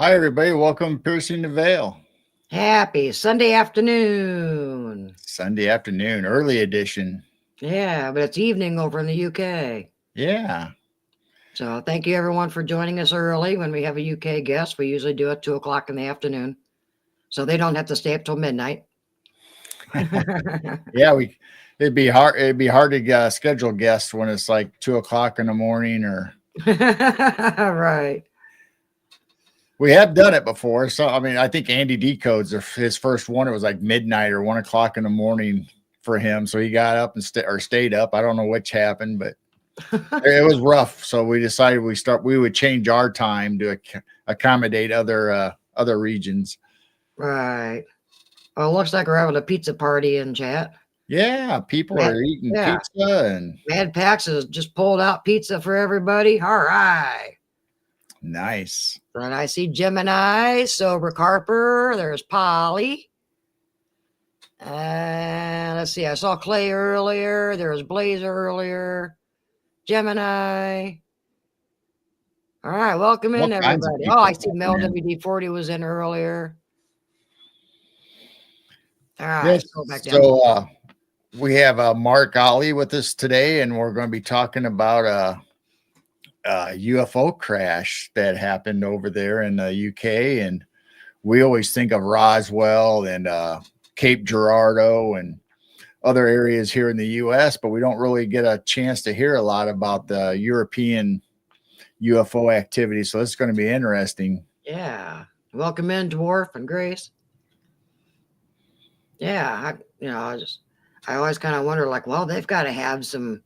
Hi, everybody. Welcome to Piercing the Veil. Happy Sunday afternoon. Sunday afternoon, early edition. Yeah, but it's evening over in the UK. Yeah. So thank you everyone for joining us early. When we have a UK guest, we usually do it 2 o'clock in the afternoon. So they don't have to stay up till midnight. Yeah, it'd be hard to schedule guests when it's like 2 o'clock in the morning or Right. we have done it before. So I mean, I think Andy Decode's his first one. It was like midnight or 1 o'clock in the morning for him. So he got up and stayed up. I don't know which happened, but it was rough. So we decided we would change our time to accommodate other regions. Right. Well, it looks like we're having a pizza party in chat. Yeah, people are eating pizza and Mad Pax has just pulled out pizza for everybody. All right. Nice. And I see Gemini, Sober Carper. There's Polly. Let's see. I saw Clay earlier. There was Blaze earlier. Gemini. All right. Welcome in, everybody. Oh, I see Mel WD40 was in earlier. All right. Yes. Go back down. So we have Mark Olly with us today, and we're going to be talking about UFO crash that happened over there in the UK. And we always think of Roswell and Cape Girardeau and other areas here in the US, but we don't really get a chance to hear a lot about the European UFO activity. So it's going to be interesting. Yeah. Welcome in, Dwarf and Grace. Yeah. I always kind of wonder, like, well, they've got to have some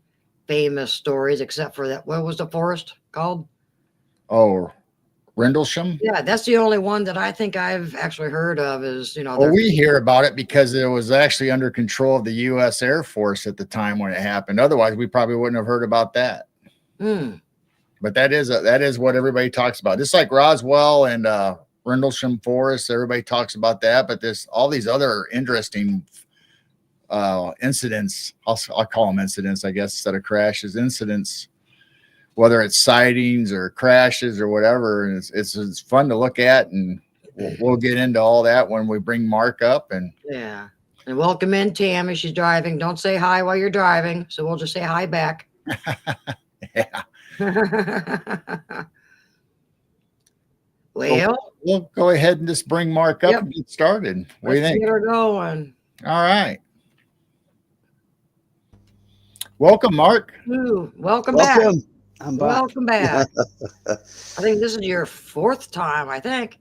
famous stories, except for that. What was the forest called? Oh, Rendlesham. Yeah, that's the only one that I think I've actually heard of. Is well, we hear about it because it was actually under control of the U.S. Air Force at the time when it happened. Otherwise, we probably wouldn't have heard about that. But that is what everybody talks about. Just like Roswell and Rendlesham Forest, everybody talks about that. But there's all these other interesting incidents. I'll call them incidents, I guess, instead of crashes. Incidents, whether it's sightings or crashes or whatever. And it's fun to look at, and we'll get into all that when we bring Mark up. And yeah, and welcome in Tammy. She's driving. Don't say hi while you're driving, so we'll just say hi back. Yeah. Well, we'll go ahead and just bring Mark up and get started. What do you think? Get her going. All right. Welcome, Mark. Ooh, welcome back. I'm back. Welcome back. I think this is your fourth time, I think.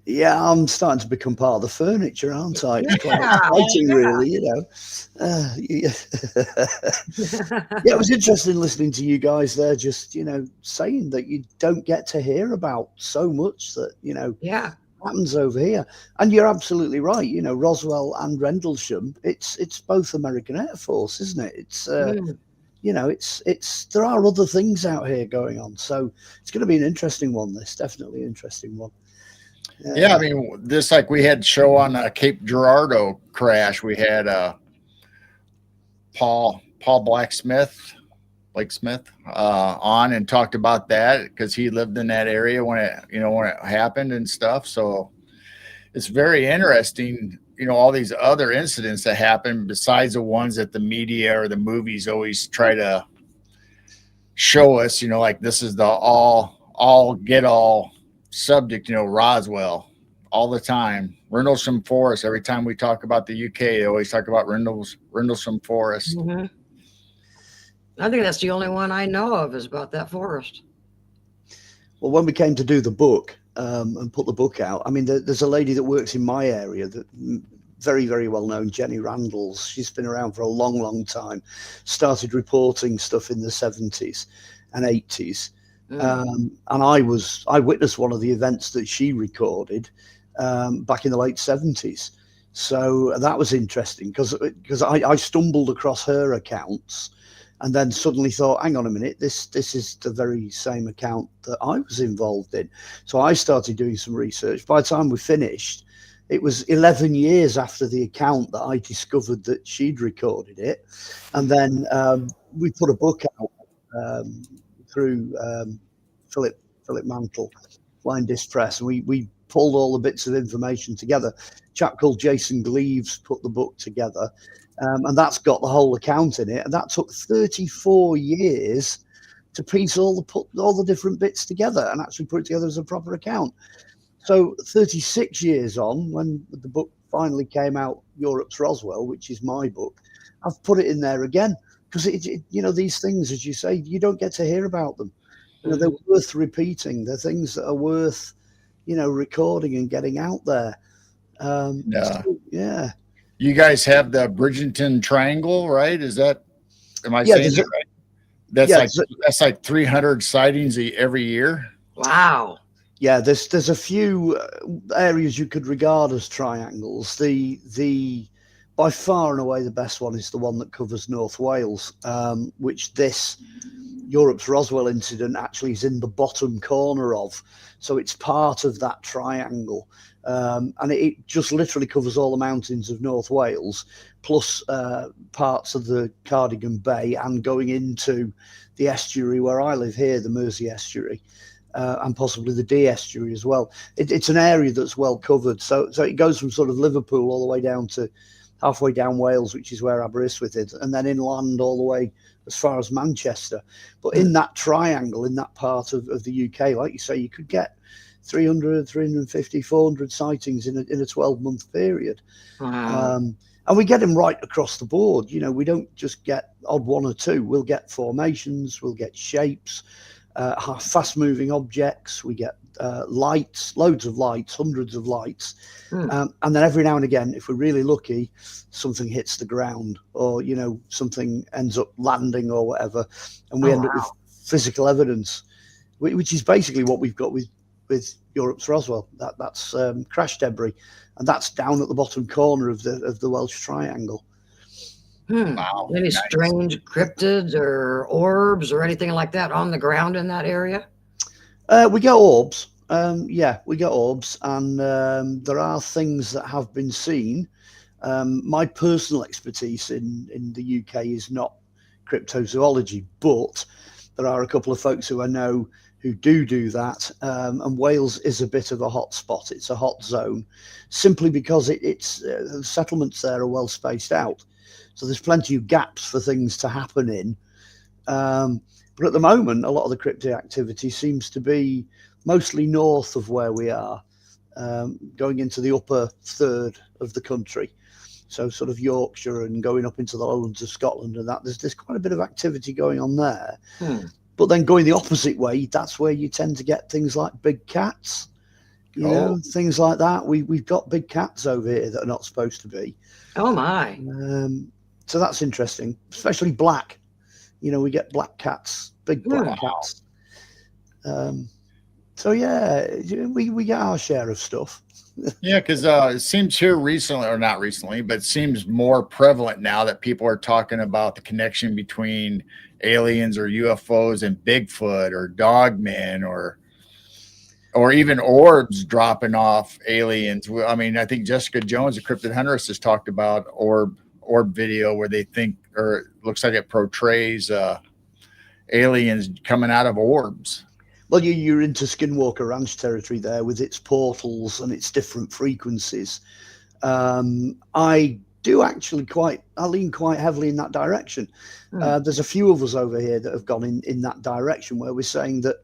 Yeah, I'm starting to become part of the furniture, aren't I? It's quite exciting, really, you know. Yeah, it was interesting listening to you guys there, just, saying that you don't get to hear about so much that, happens over here. And you're absolutely right. Roswell and Rendlesham, it's both American Air Force, isn't it? It's, there are other things out here going on. So it's going to be an interesting one. This definitely an interesting one. Yeah, I mean, just like we had show on Cape Girardeau crash, we had Paul Blacksmith on and talked about that because he lived in that area when it happened and stuff. So it's very interesting, all these other incidents that happen besides the ones that the media or the movies always try to show us. Like this is the all get all subject, Roswell all the time. Rendlesham Forest. Every time we talk about the UK, they always talk about Rendlesham Forest. Mm-hmm. I think that's the only one I know of is about that forest. Well, when we came to do the book and put the book out, I mean, there's a lady that works in my area that very, very well known, Jenny Randalls. She's been around for a long, long time. Started reporting stuff in the 70s and 80s. And I witnessed one of the events that she recorded back in the late 70s. So that was interesting because I stumbled across her accounts and then suddenly thought, hang on a minute, this is the very same account that I was involved in. So I started doing some research. By the time we finished, it was 11 years after the account that I discovered that she'd recorded it. And then we put a book out through Philip Mantle, Flying Disc Press. And we pulled all the bits of information together. A chap called Jason Gleaves put the book together, and that's got the whole account in it. And that took 34 years to piece put all the different bits together and actually put it together as a proper account. So 36 years on, when the book finally came out, Europe's Roswell, which is my book, I've put it in there again because these things, as you say, you don't get to hear about them. They're worth repeating. They're things that are worth, recording and getting out there. Yeah. You guys have the Bridgerton Triangle, right? Am I saying that right? That's like 300 sightings every year. Wow. Yeah, there's a few areas you could regard as triangles. The by far and away the best one is the one that covers North Wales, which this Europe's Roswell incident actually is in the bottom corner of. So it's part of that triangle. And it just literally covers all the mountains of North Wales, plus parts of the Cardigan Bay and going into the estuary where I live here, the Mersey estuary, and possibly the Dee estuary as well. It's an area that's well covered. So it goes from sort of Liverpool all the way down to halfway down Wales, which is where Aberystwyth is, and then inland all the way as far as Manchester. But in that triangle, in that part of the UK, like you say, you could get 300, 350, 400 sightings in a 12-month period. Wow. And we get them right across the board. We don't just get odd one or two. We'll get formations, we'll get shapes, fast-moving objects. We get lights, loads of lights, hundreds of lights. And then every now and again, if we're really lucky, something hits the ground or, something ends up landing or whatever. And we end up with physical evidence, which is basically what we've got with Europe's Roswell. That's crash debris. And that's down at the bottom corner of the Welsh Triangle. Wow. Any strange cryptids or orbs or anything like that on the ground in that area? We get orbs. We get orbs, and there are things that have been seen. My personal expertise in the UK is not cryptozoology, but there are a couple of folks who I know who do that. And Wales is a bit of a hot spot. It's a hot zone, simply because it's the settlements there are well spaced out. So there's plenty of gaps for things to happen in. But at the moment, a lot of the cryptid activity seems to be mostly north of where we are, going into the upper third of the country. So sort of Yorkshire and going up into the lowlands of Scotland and that. There's quite a bit of activity going on there. But then going the opposite way, that's where you tend to get things like big cats, things like that. We've got big cats over here that are not supposed to be. Oh, my. So that's interesting, especially black. We get black cats, big black cats. So yeah, we get our share of stuff. Yeah, because it seems here recently, or not recently, but it seems more prevalent now that people are talking about the connection between aliens or UFOs and Bigfoot or dogmen or even orbs dropping off aliens. I mean, I think Jessica Jones, a cryptid huntress, has talked about orb video where they think, or it looks like it portrays aliens coming out of orbs. Well, you're into Skinwalker Ranch territory there with its portals and its different frequencies. I do actually I lean quite heavily in that direction. There's a few of us over here that have gone in that direction, where we're saying that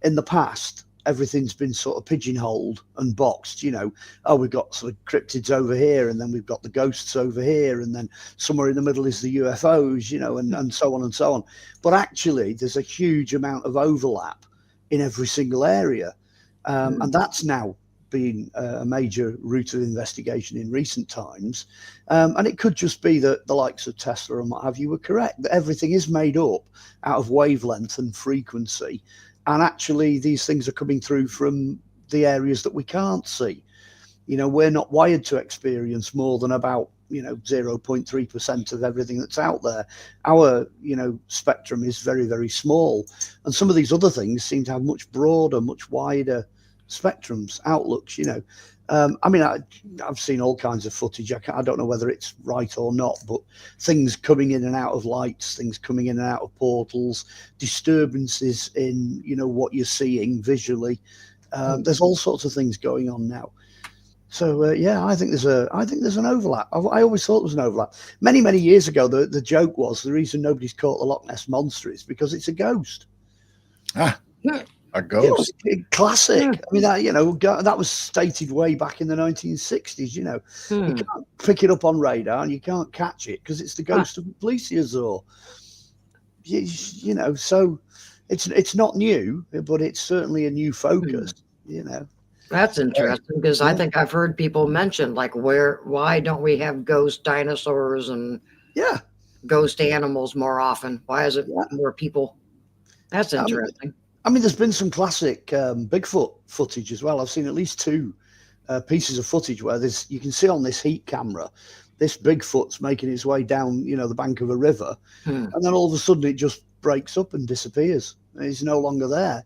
in the past, everything's been sort of pigeonholed and boxed. We've got sort of cryptids over here, and then we've got the ghosts over here, and then somewhere in the middle is the UFOs, and so on and so on. But actually, there's a huge amount of overlap in every single area. And that's now been a major route of investigation in recent times. And it could just be that the likes of Tesla and what have you were correct, that everything is made up out of wavelength and frequency. And actually, these things are coming through from the areas that we can't see. We're not wired to experience more than about 0.3% of everything that's out there. Our spectrum is very, very small, and some of these other things seem to have much broader, much wider spectrums, outlooks. I've seen all kinds of footage. I don't know whether it's right or not, but things coming in and out of lights, things coming in and out of portals, disturbances in what you're seeing visually. There's all sorts of things going on now. So yeah, I think there's an overlap. I always thought there was an overlap. Many years ago, the joke was the reason nobody's caught the Loch Ness monster is because it's a ghost. Ah, a ghost. Classic. I mean, that was stated way back in the 1960s. You can't pick it up on radar and you can't catch it because it's the ghost of a plesiosaur. So it's not new, but it's certainly a new focus. That's interesting because I think I've heard people mention like why don't we have ghost dinosaurs and ghost animals more often? Why is it more people? That's interesting. I mean, there's been some classic Bigfoot footage as well. I've seen at least 2 pieces of footage where you can see on this heat camera, this Bigfoot's making its way down, the bank of a river, and then all of a sudden it just breaks up and disappears. It's no longer there.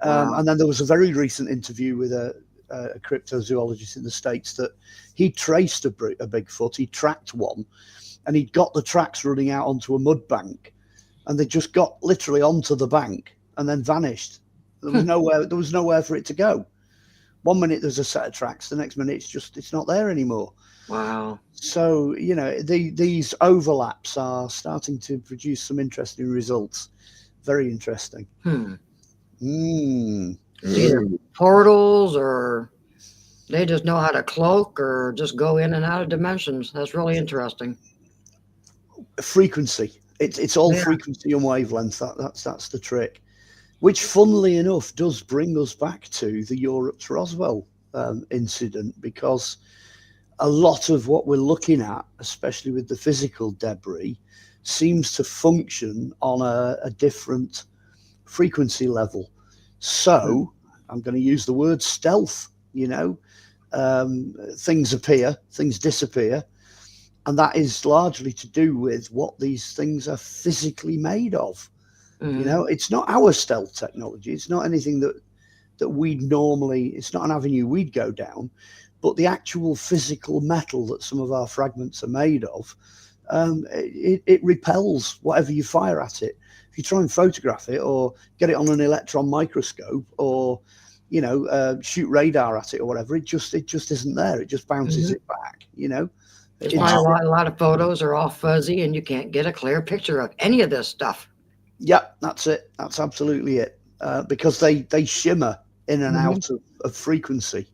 And then there was a very recent interview with a cryptozoologist in the States that he traced a Bigfoot. He tracked one, and he'd got the tracks running out onto a mud bank, and they just got literally onto the bank and then vanished. There was nowhere for it to go. One minute there's a set of tracks, the next minute it's not there anymore. Wow. So these overlaps are starting to produce some interesting results. Very interesting. Either portals, or they just know how to cloak or just go in and out of dimensions. That's really interesting. Frequency. It's all frequency and wavelength. That's the trick. Which, funnily enough, does bring us back to the Europe's Roswell incident, because a lot of what we're looking at, especially with the physical debris, seems to function on a different frequency level. So I'm going to use the word stealth. Things appear, things disappear, and that is largely to do with what these things are physically made of. It's not our stealth technology. It's not anything that we'd normally, it's not an avenue we'd go down, but the actual physical metal that some of our fragments are made of, it repels whatever you fire at it. If you try and photograph it or get it on an electron microscope or, shoot radar at it or whatever, it just isn't there. It just bounces it back, That's why a lot of photos are all fuzzy and you can't get a clear picture of any of this stuff. Yeah, that's it. That's absolutely it. Because they shimmer in and out of frequency,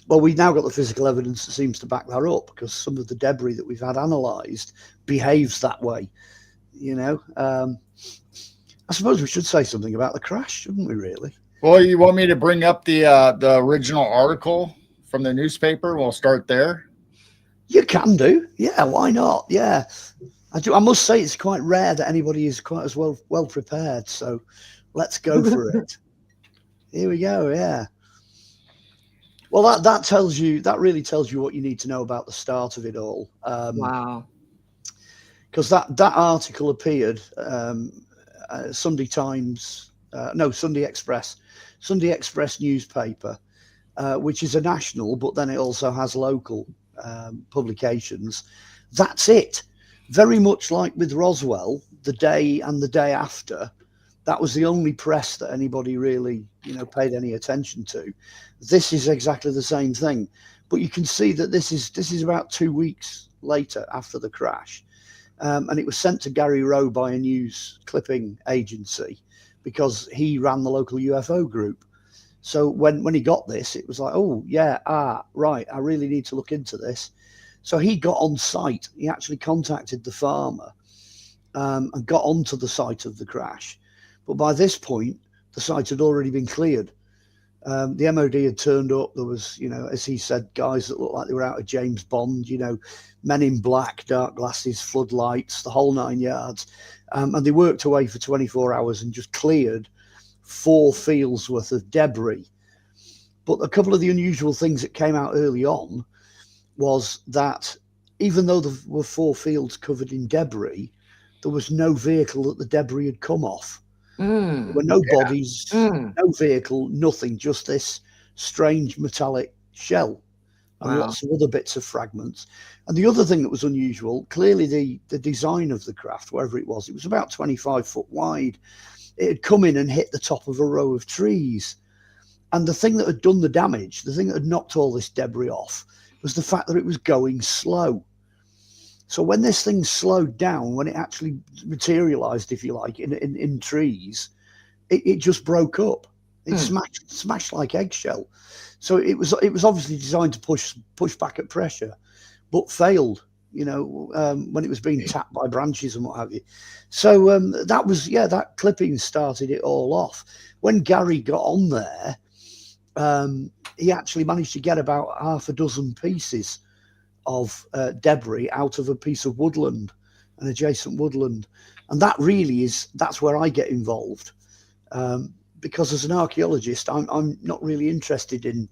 Well, we've now got the physical evidence that seems to back that up, because some of the debris that we've had analysed behaves that way, I suppose we should say something about the crash, shouldn't we, really? Well, you want me to bring up the original article from the newspaper? We'll start there. You can do. Yeah, why not? Yeah. I must say it's quite rare that anybody is quite as well prepared. So let's go for it. Here we go. Yeah. Well, that really tells you what you need to know about the start of it all. Wow. Because that article appeared Sunday Express newspaper, which is a national, but then it also has local publications. That's it. Very much like with Roswell, the day and the day after, that was the only press that anybody really, paid any attention to. This is exactly the same thing, but you can see that this is about 2 weeks later after the crash, and it was sent to Gary Rowe by a news clipping agency because he ran the local UFO group. So when he got this, it was like, oh yeah, right, I really need to look into this. So he got on site. He actually contacted the farmer and got onto the site of the crash. But by this point, the site had already been cleared. The MOD had turned up. There was, as he said, guys that looked like they were out of James Bond, men in black, dark glasses, floodlights, the whole 9 yards. And they worked away for 24 hours and just cleared 4 fields worth of debris. But a couple of the unusual things that came out early on was that even though there were 4 fields covered in debris, there was no vehicle that the debris had come off. There were no bodies, no vehicle, nothing, just this strange metallic shell and lots of other bits of fragments. And the other thing that was unusual, clearly the design of the craft, wherever it was about 25 foot wide. It had come in and hit the top of a row of trees. And the thing that had done the damage, the thing that had knocked all this debris off, was the fact that it was going slow. So when this thing slowed down, when it actually materialized, if you like, in trees, it just broke up. It smashed like eggshell. So it was obviously designed to push back at pressure, but failed, when it was being tapped by branches and what have you. So that clipping started it all off. When Gary got on there, he actually managed to get about half a dozen pieces of debris out of a piece of woodland, an adjacent woodland. And that's where I get involved. Because as an archaeologist, I'm not really interested in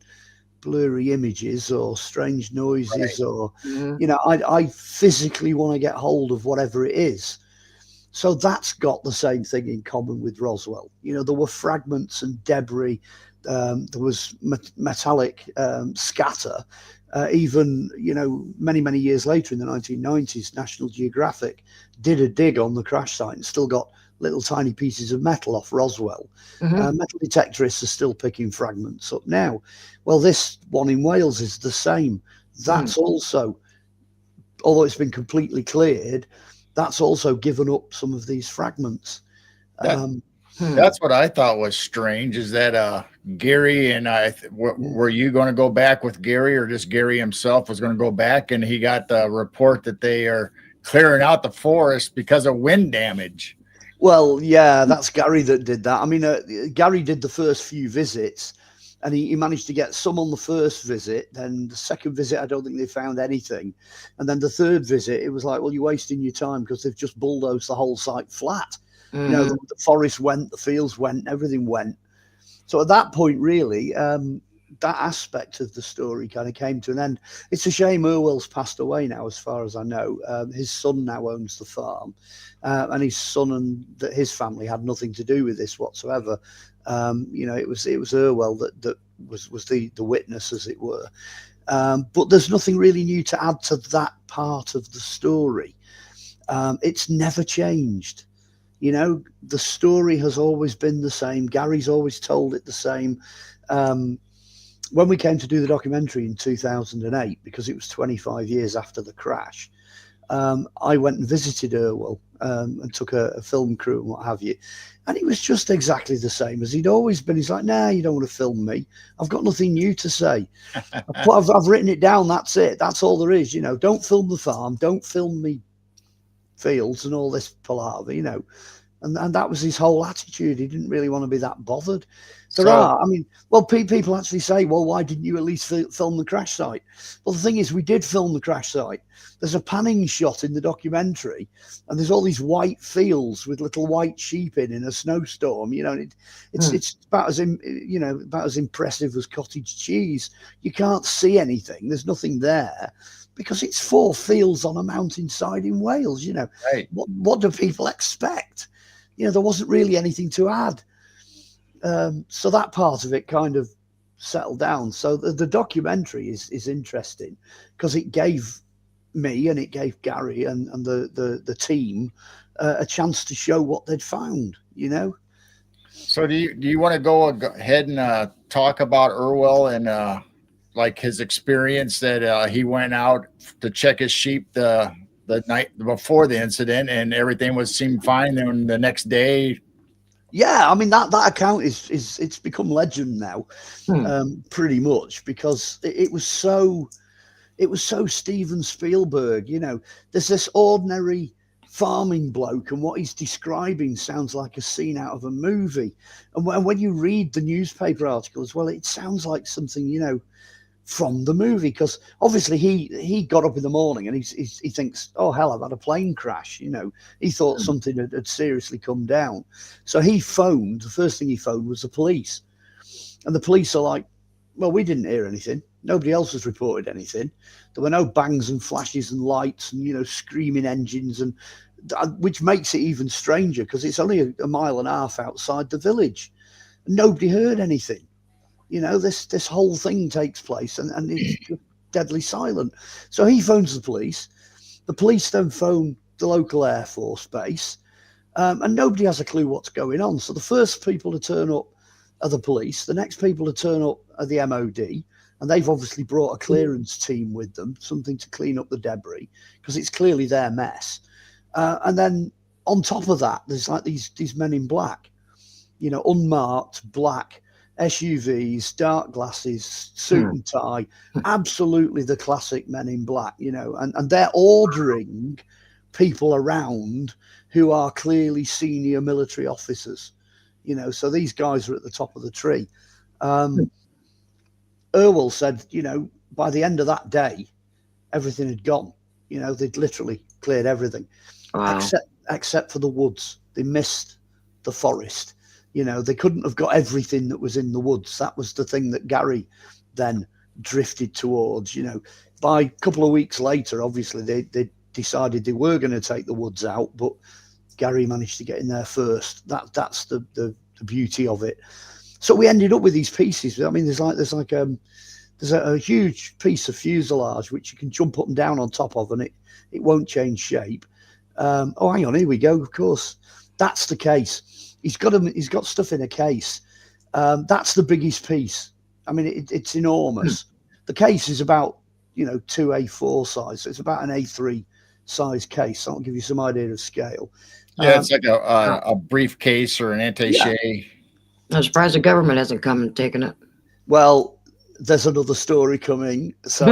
blurry images or strange noises, or I physically want to get hold of whatever it is. So that's got the same thing in common with Roswell. There were fragments and debris. There was metallic scatter. Even many years later in the 1990s, National Geographic did a dig on the crash site and still got little tiny pieces of metal off Roswell. Metal detectorists are still picking fragments up now. Well, this one in Wales is the same. That's also, although it's been completely cleared, that's also given up some of these fragments. That's what I thought was strange, is that Gary and were you going to go back with Gary, or just Gary himself was going to go back, and he got the report that they are clearing out the forest because of wind damage? Well, yeah, that's Gary that did that. I mean, Gary did the first few visits, and he managed to get some on the first visit. Then the second visit, I don't think they found anything. And then the third visit, it was like, well, you're wasting your time because they've just bulldozed the whole site flat. The forest went, the fields went, everything went. So at that point, really, that aspect of the story kind of came to an end. It's a shame Irwell's passed away now, as far as I know. His son now owns the farm, and his son and his family had nothing to do with this whatsoever. It was Irwell that was the witness, as it were. But there's nothing really new to add to that part of the story. It's never changed. The story has always been the same. Gary's always told it the same. When we came to do the documentary in 2008, because it was 25 years after the crash, I went and visited Irwell and took a film crew and what have you. And it was just exactly the same as he'd always been. He's like, nah, you don't want to film me. I've got nothing new to say. I've written it down. That's it. That's all there is. Don't film the farm. Don't film me fields and all this palaver, and that was his whole attitude. He didn't really want to be that bothered. People actually say, well, why didn't you at least film the crash site? Well, the thing is, we did film the crash site. There's a panning shot in the documentary, and there's all these white fields with little white sheep in a snowstorm. It's about as impressive as cottage cheese. You can't see anything. There's nothing there, because it's 4 fields on a mountainside in Wales. Right. What do people expect? There wasn't really anything to add. So that part of it kind of settled down. So the documentary is interesting because it gave me and it gave Gary and the team a chance to show what they'd found. So do you want to go ahead and talk about Irwell and like his experience that he went out to check his sheep the night before the incident and everything seemed fine, then the next day? Yeah, I mean that account is it's become legend now, pretty much, because it was so Steven Spielberg. There's this ordinary farming bloke, and what he's describing sounds like a scene out of a movie. And when you read the newspaper article as well, it sounds like something from the movie, because obviously he got up in the morning and he thinks, oh hell, I've had a plane crash. He thought something had seriously come down. So the first thing he phoned was the police, and the police are like, well, we didn't hear anything. Nobody else has reported anything. There were no bangs and flashes and lights and screaming engines, and which makes it even stranger because it's only a mile and a half outside the village. Nobody heard anything. This whole thing takes place and it's deadly silent. So he phones the police. The police then phone the local Air Force base, and nobody has a clue what's going on. So the first people to turn up are the police. The next people to turn up are the MOD, and they've obviously brought a clearance team with them, something to clean up the debris, because it's clearly their mess. And then on top of that, there's like these men in black, unmarked, black SUVs, dark glasses, suit and tie, absolutely the classic men in black, and they're ordering people around who are clearly senior military officers, so these guys are at the top of the tree. Irwell said, by the end of that day, everything had gone. They'd literally cleared everything. Wow. Except for the woods. They missed the forest. They couldn't have got everything that was in the woods. That was the thing that Gary then drifted towards. By a couple of weeks later, obviously they decided they were going to take the woods out, but Gary managed to get in there first. That's the beauty of it. So we ended up with these pieces. I mean, there's a huge piece of fuselage which you can jump up and down on top of, and it won't change shape. Hang on, here we go. Of course, that's the case. He's got stuff in a case. That's the biggest piece. I mean, it's enormous. The case is about 2 A4 size. So it's about an A3 size case. That'll give you some idea of scale. Yeah, it's like a briefcase or an attaché. Yeah. I'm surprised the government hasn't come and taken it. Well, there's another story coming, so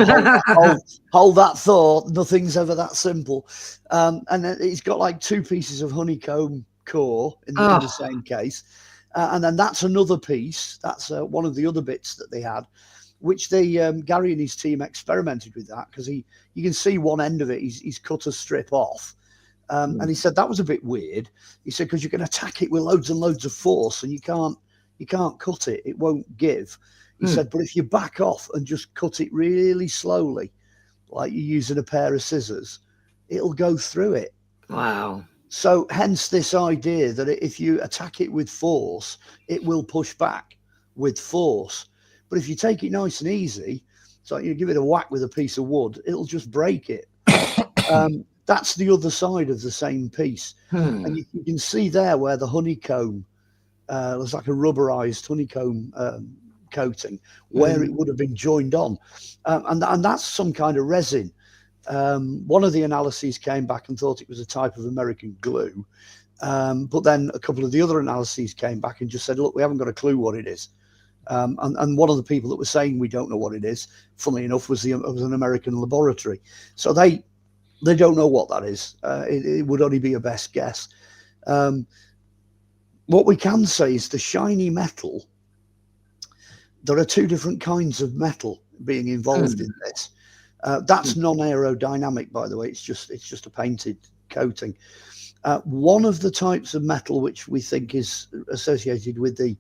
hold that thought. Nothing's ever that simple. And then it's got like 2 pieces of honeycomb core in the same case, and then that's another piece. That's one of the other bits that they had, which they Gary and his team experimented with that, because you can see one end of it. He's cut a strip off, and he said that was a bit weird. He said because you can attack it with loads and loads of force, and you can't cut it. It won't give. He said, but if you back off and just cut it really slowly, like you're using a pair of scissors, it'll go through it. Wow. So hence this idea that if you attack it with force, it will push back with force. But if you take it nice and easy, so you give it a whack with a piece of wood, it'll just break it. That's the other side of the same piece. And you can see there where the honeycomb, there's like a rubberized honeycomb coating where it would have been joined on, and that's some kind of resin. One of the analyses came back and thought it was a type of American glue, but then a couple of the other analyses came back and just said, look, we haven't got a clue what it is. And one of the people that was saying we don't know what it is, funnily enough, was an American laboratory, so they don't know what that is. It would only be a best guess. What we can say is the shiny metal. There are 2 different kinds of metal being involved in this. That's non-aerodynamic, by the way. It's just a painted coating. One of the types of metal which we think is associated with the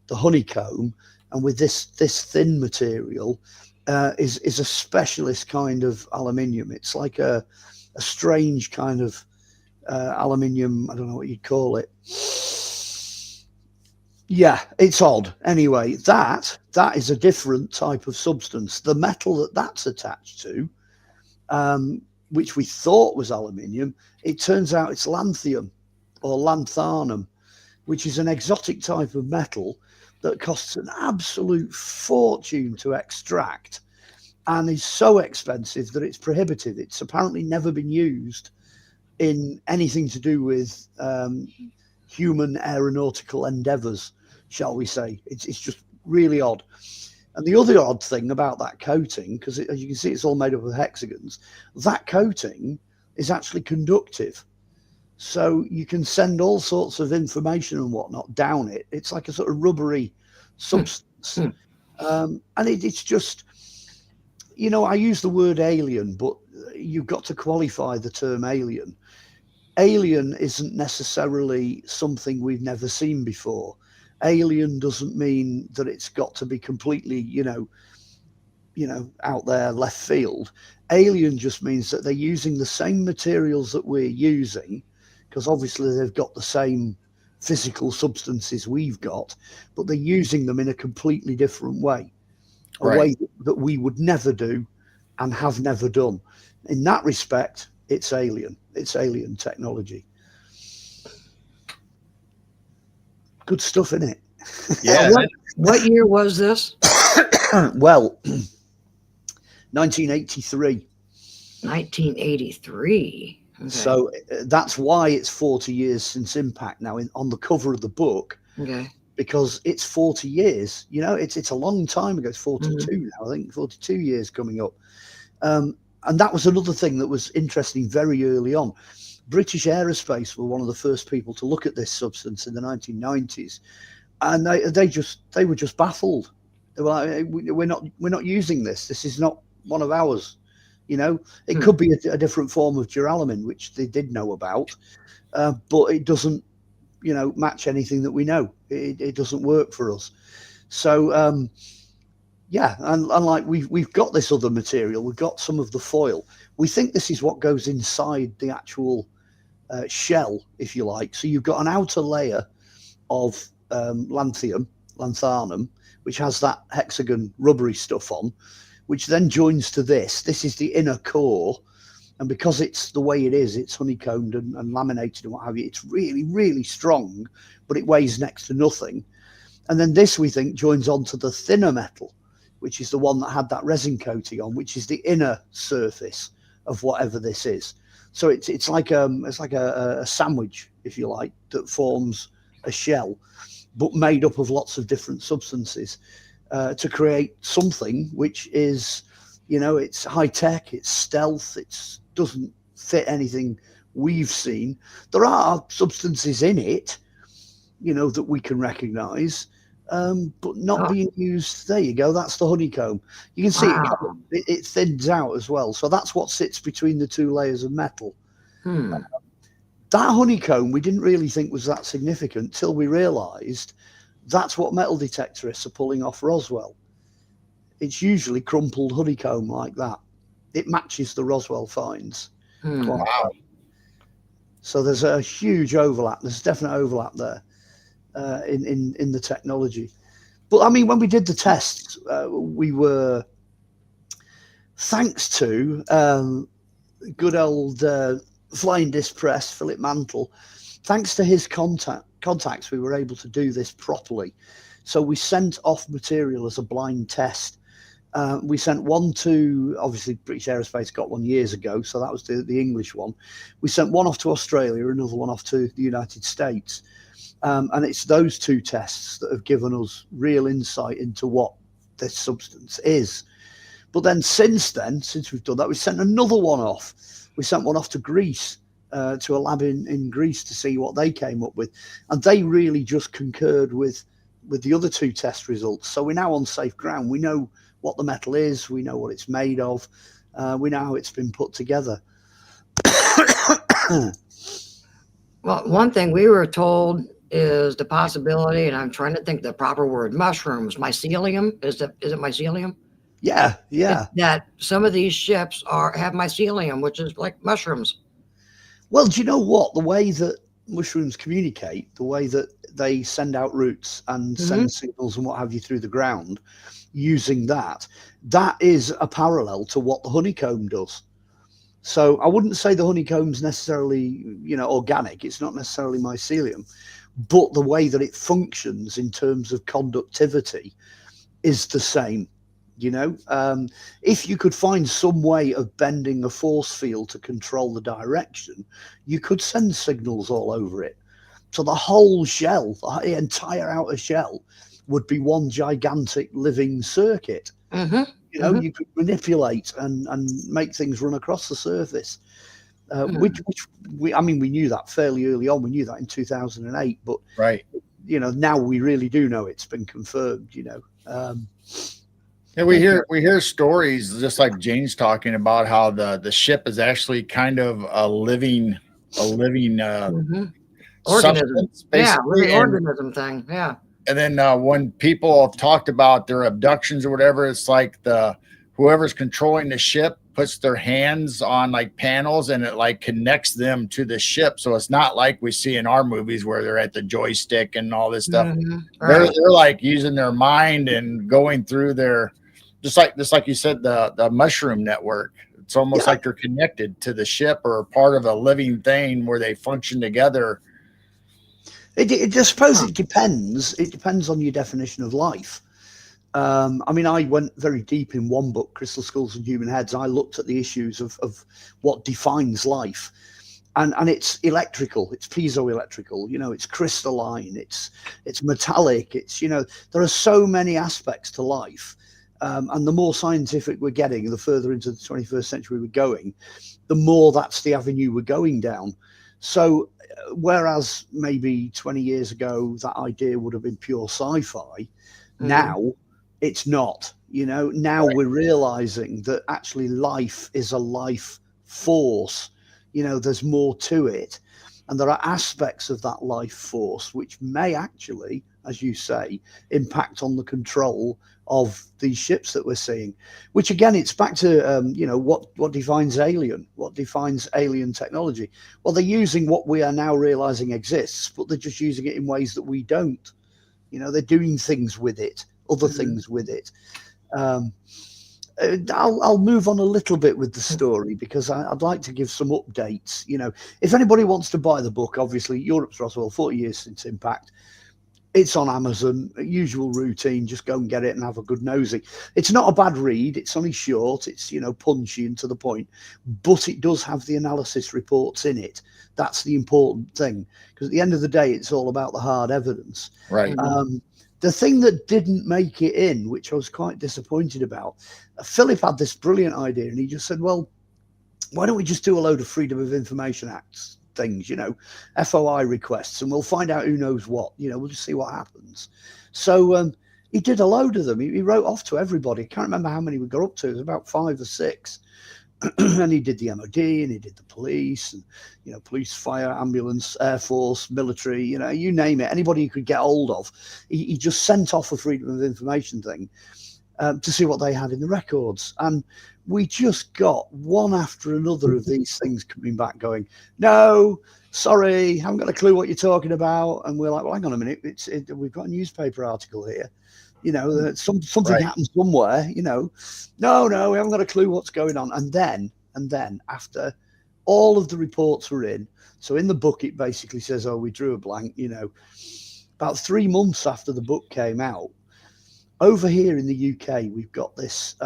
honeycomb and with this thin material is a specialist kind of aluminium. It's like a strange kind of aluminium. I don't know what you'd call it. Yeah, it's odd. Anyway, that is a different type of substance. The metal that's attached to, which we thought was aluminium, it turns out it's lanthanum or lanthanum, which is an exotic type of metal that costs an absolute fortune to extract and is so expensive that it's prohibitive. It's apparently never been used in anything to do with human aeronautical endeavors, shall we say. It's just really odd. And the other odd thing about that coating, because as you can see, it's all made up of hexagons, that coating is actually conductive. So you can send all sorts of information and whatnot down it. It's like a sort of rubbery substance. And it's just, I use the word alien, but you've got to qualify the term alien. Alien isn't necessarily something we've never seen before. Alien doesn't mean that it's got to be completely, out there left field. Alien just means that they're using the same materials that we're using, because obviously they've got the same physical substances we've got, but they're using them in a completely different way, a way that we would never do and have never done. In that respect, it's alien. It's alien technology. Good stuff, isn't it? Yeah. What year was this? Well, 1983. 1983. Okay. So that's why it's 40 years since impact now on the cover of the book. Okay. Because it's 40 years, it's a long time ago. It's 42 now, I think 42 years coming up. And that was another thing that was interesting very early on. British Aerospace were one of the first people to look at this substance in the 1990s. And they were just baffled. They were like, we're not using this. This is not one of ours. It could be a different form of duralumin, which they did know about, but it doesn't, match anything that we know. It doesn't work for us. So, and like we've got this other material. We've got some of the foil. We think this is what goes inside the actual shell, if you like. So you've got an outer layer of lanthanum, which has that hexagon rubbery stuff on, which then joins to this. This is the inner core. And because it's the way it is, it's honeycombed and laminated and what have you, it's really, really strong, but it weighs next to nothing. And then this, we think, joins onto the thinner metal, which is the one that had that resin coating on, which is the inner surface of whatever this is. So it's like a sandwich, if you like, that forms a shell, but made up of lots of different substances to create something which is, it's high tech, it's stealth, it doesn't fit anything we've seen. There are substances in it, that we can recognize, but not being used. There you go. That's the honeycomb. You can see it thins out as well. So that's what sits between the two layers of metal. That honeycomb we didn't really think was that significant till we realized that's what metal detectorists are pulling off Roswell. It's usually crumpled honeycomb like that. It matches the Roswell finds. Wow. So there's a huge overlap. There's definite overlap there in the technology. But I mean, when we did the tests, we were, thanks to good old Flying Disc Press, Philip Mantle, thanks to his contacts, we were able to do this properly. So we sent off material as a blind test. We sent one to, obviously, British Aerospace got one years ago, so that was the English one. We sent one off to Australia, another one off to the United States. And it's those two tests that have given us real insight into what this substance is. But then since we've done that, we sent another one off. We sent one off to Greece, to a lab in Greece to see what they came up with. And they really just concurred with the other two test results. So we're now on safe ground. We know what the metal is, we know what it's made of, we know how it's been put together. Well, one thing we were told is the possibility, and I'm trying to think the proper word, mushrooms, mycelium. Is it mycelium? Yeah. That some of these ships have mycelium, which is like mushrooms. Well, do you know what? The way that mushrooms communicate, the way that they send out roots and send signals and what have you through the ground, using that is a parallel to what the honeycomb does. So I wouldn't say the honeycomb's necessarily, organic. It's not necessarily mycelium, but the way that it functions in terms of conductivity is the same. If you could find some way of bending a force field to control the direction, you could send signals all over it. So the whole shell, the entire outer shell, would be one gigantic living circuit. You could manipulate and make things run across the surface, which we knew that fairly early on. We knew that in 2008, but right, now we really do know it's been confirmed. Yeah, we hear stories just like Jane's talking about how the ship is actually kind of a living Organism. basically, organism thing. Yeah. And then when people have talked about their abductions or whatever, it's like whoever's controlling the ship puts their hands on like panels and it like connects them to the ship. So it's not like we see in our movies where they're at the joystick and all this stuff. Right. They're like using their mind and going through their, just like you said, the mushroom network. It's almost like they're connected to the ship or part of a living thing where they function together. I suppose it depends. It depends on your definition of life. I mean, I went very deep in one book, Crystal Skulls and Human Heads. I looked at the issues of what defines life. And it's electrical, it's piezoelectrical, you know, it's crystalline, it's metallic, it's, you know, there are so many aspects to life. And the more scientific we're getting, the further into the 21st century we're going, the more that's the avenue we're going down. So whereas maybe 20 years ago, that idea would have been pure sci-fi, now it's not, you know, now we're realizing that actually life is a life force. You know, there's more to it. And there are aspects of that life force which may actually, as you say, impact on the control of these ships that we're seeing, which again, it's back to, you know, what defines alien, what defines alien technology. Well, they're using what we are now realizing exists, but they're just using it in ways that we don't. You know, they're doing things with it, other things with it. I'll move on a little bit with the story because I'd like to give some updates. You know, if anybody wants to buy the book, obviously Europe's Roswell, 40 years since impact. It's on Amazon, usual routine. Just go and get it and have a good nosy. It's not a bad read. It's only short. It's, you know, punchy and to the point, but it does have the analysis reports in it. That's the important thing, because at the end of the day, it's all about the hard evidence. Right. The thing that didn't make it in, which I was quite disappointed about, Philip had this brilliant idea, and he just said, well, why don't we just do a load of Freedom of Information Act things, you know, FOI requests, and we'll find out who knows what, you know, we'll just see what happens. So he did a load of them. He wrote off to everybody. I can't remember how many we got up to. It was about 5 or 6. And he did the MOD, and he did the police, and, you know, police, fire, ambulance, air force, military, you know, you name it, anybody you could get hold of. He just sent off a Freedom of Information thing to see what they had in the records. And we just got one after another of these things coming back going, no, sorry, haven't got a clue what you're talking about. And we're like, well, hang on a minute, we've got a newspaper article here. You know, something happened somewhere, you know, no, we haven't got a clue what's going on. And then after all of the reports were in, so in the book, it basically says, oh, we drew a blank, you know, about 3 months after the book came out, over here in the UK, we've got this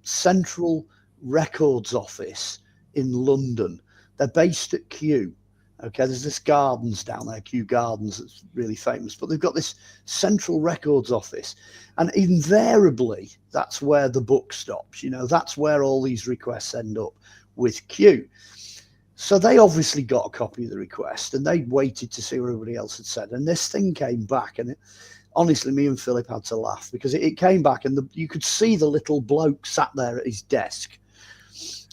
Central Records Office in London. They're based at Kew. Okay, there's this gardens down there, Kew Gardens, that's really famous, but they've got this Central Records Office, and invariably that's where the book stops. You know, that's where all these requests end up, with Kew. So they obviously got a copy of the request, and they waited to see what everybody else had said. And this thing came back, and honestly, me and Philip had to laugh because it came back, and you could see the little bloke sat there at his desk.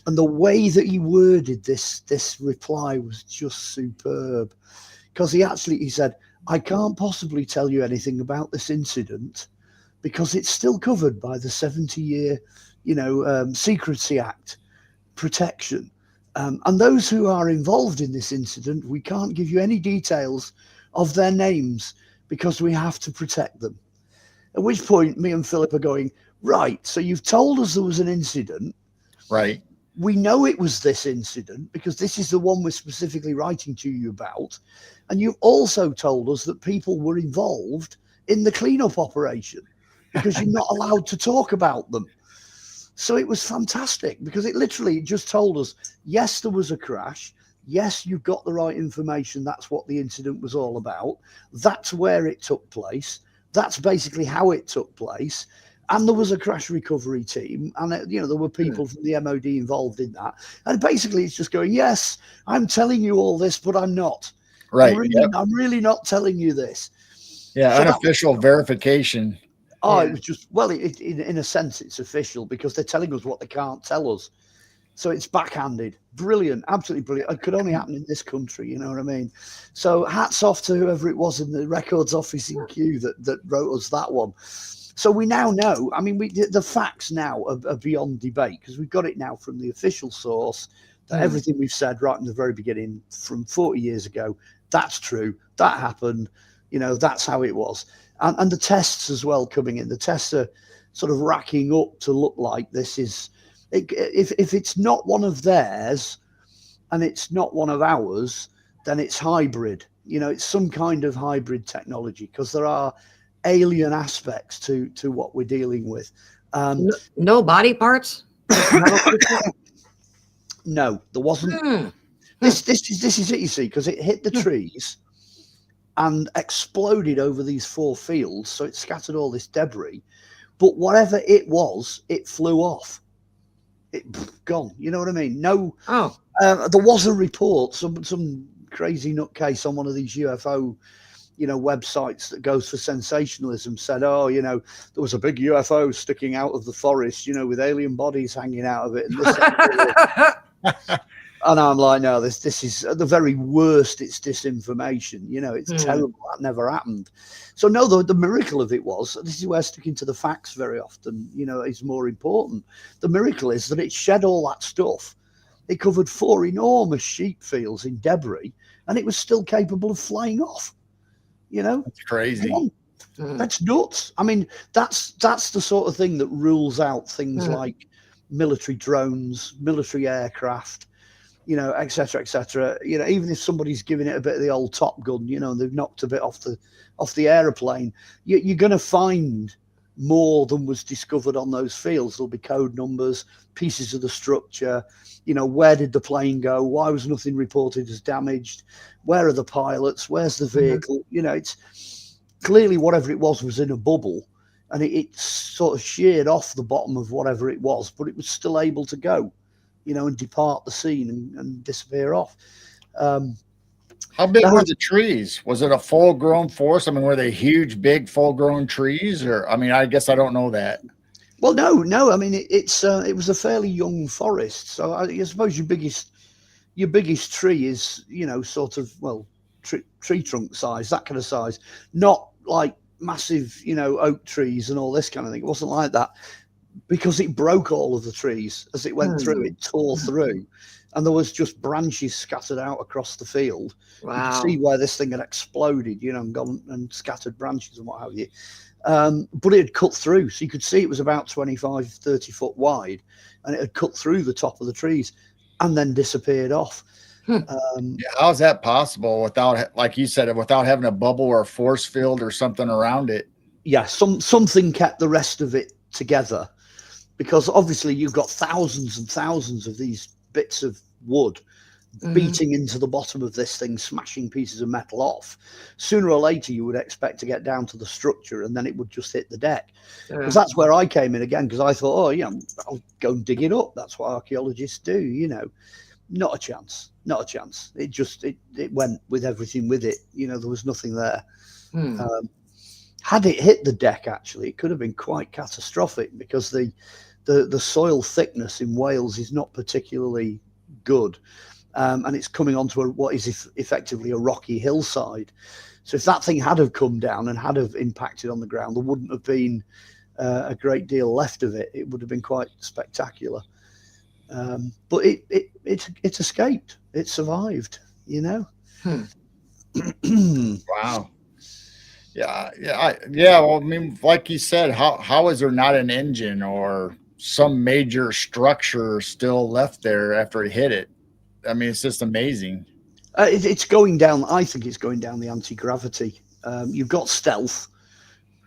And the way that he worded this reply was just superb, because he said, I can't possibly tell you anything about this incident because it's still covered by the 70-year, you know, Secrecy Act protection. And those who are involved in this incident, we can't give you any details of their names because we have to protect them. At which point me and Philip are going, right, so you've told us there was an incident. Right. We know it was this incident because this is the one we're specifically writing to you about. And you've also told us that people were involved in the cleanup operation because you're not allowed to talk about them. So it was fantastic because it literally just told us, yes, there was a crash. Yes, you've got the right information. That's what the incident was all about. That's where it took place. That's basically how it took place. And there was a crash recovery team, and you know, there were people from the MOD involved in that. And basically, it's just going, yes, I'm telling you all this, but I'm not. Right. I'm really not telling you this. Yeah, so unofficial verification. Oh, it was just, well, in a sense, it's official because they're telling us what they can't tell us. So it's backhanded. Brilliant, absolutely brilliant. It could only happen in this country, you know what I mean? So hats off to whoever it was in the records office in Kew that wrote us that one. So we now know, I mean, the facts now are beyond debate because we've got it now from the official source that everything we've said right from the very beginning from 40 years ago, that's true, that happened, you know, that's how it was. And the tests as well coming in. The tests are sort of racking up to look like this is, if it's not one of theirs and it's not one of ours, then it's hybrid. You know, it's some kind of hybrid technology, because there are alien aspects to what we're dealing with. No body parts? No, there wasn't. This is it, you see, because it hit the trees and exploded over these 4 fields, so it scattered all this debris. But whatever it was, it flew off. It gone. You know what I mean? No. Oh. There was a report. Some crazy nutcase on one of these UFO, websites that goes for sensationalism said, oh, there was a big UFO sticking out of the forest, with alien bodies hanging out of it. And this and I'm like, no, this is at the very worst. It's disinformation. It's terrible. That never happened. So no, the miracle of it was, this is where sticking to the facts very often, is more important. The miracle is that it shed all that stuff. It covered 4 enormous sheep fields in debris, and it was still capable of flying off. That's crazy. That's nuts. I mean, that's the sort of thing that rules out things like military drones, military aircraft, et cetera, et cetera. Even if somebody's giving it a bit of the old Top Gun, they've knocked a bit off the aeroplane, you're going to find more than was discovered on those fields. There'll be code numbers, pieces of the structure, where did the plane go? Why was nothing reported as damaged? Where are the pilots? Where's the vehicle? It's clearly whatever it was in a bubble, and it sort of sheared off the bottom of whatever it was, but it was still able to go, and depart the scene and disappear off. How big were the trees? Was it a full-grown forest? I mean, were they huge, big, full-grown trees? Or, I mean, I guess I don't know that. Well, no. I mean, it was a fairly young forest. So I suppose your biggest tree is, sort of, well, tree trunk size, that kind of size. Not like massive, oak trees and all this kind of thing. It wasn't like that, because it broke all of the trees as it went through. It tore through. And there was just branches scattered out across the field. Wow. You could see where this thing had exploded, and gone and scattered branches and what have you. But it had cut through. So you could see it was about 25, 30 foot wide, and it had cut through the top of the trees and then disappeared off. How's that possible without, like you said, without having a bubble or a force field or something around it? Yeah, something kept the rest of it together, because obviously you've got thousands and thousands of these bits of wood beating into the bottom of this thing, smashing pieces of metal off. Sooner or later you would expect to get down to the structure, and then it would just hit the deck. Because that's where I came in again, because I thought, I'll go and dig it up. That's what archaeologists do. Not a chance. It went with everything with it. There was nothing there. Had it hit the deck, actually, it could have been quite catastrophic, because the soil thickness in Wales is not particularly good, and it's coming onto what is effectively a rocky hillside. So if that thing had have come down and had have impacted on the ground, there wouldn't have been a great deal left of it. It would have been quite spectacular, but it escaped. It survived. Wow. Yeah. Well, I mean, like you said, how is there not an engine or some major structure still left there after it hit it? I mean, it's just amazing. It's going down. I think it's going down the anti-gravity. You've got stealth.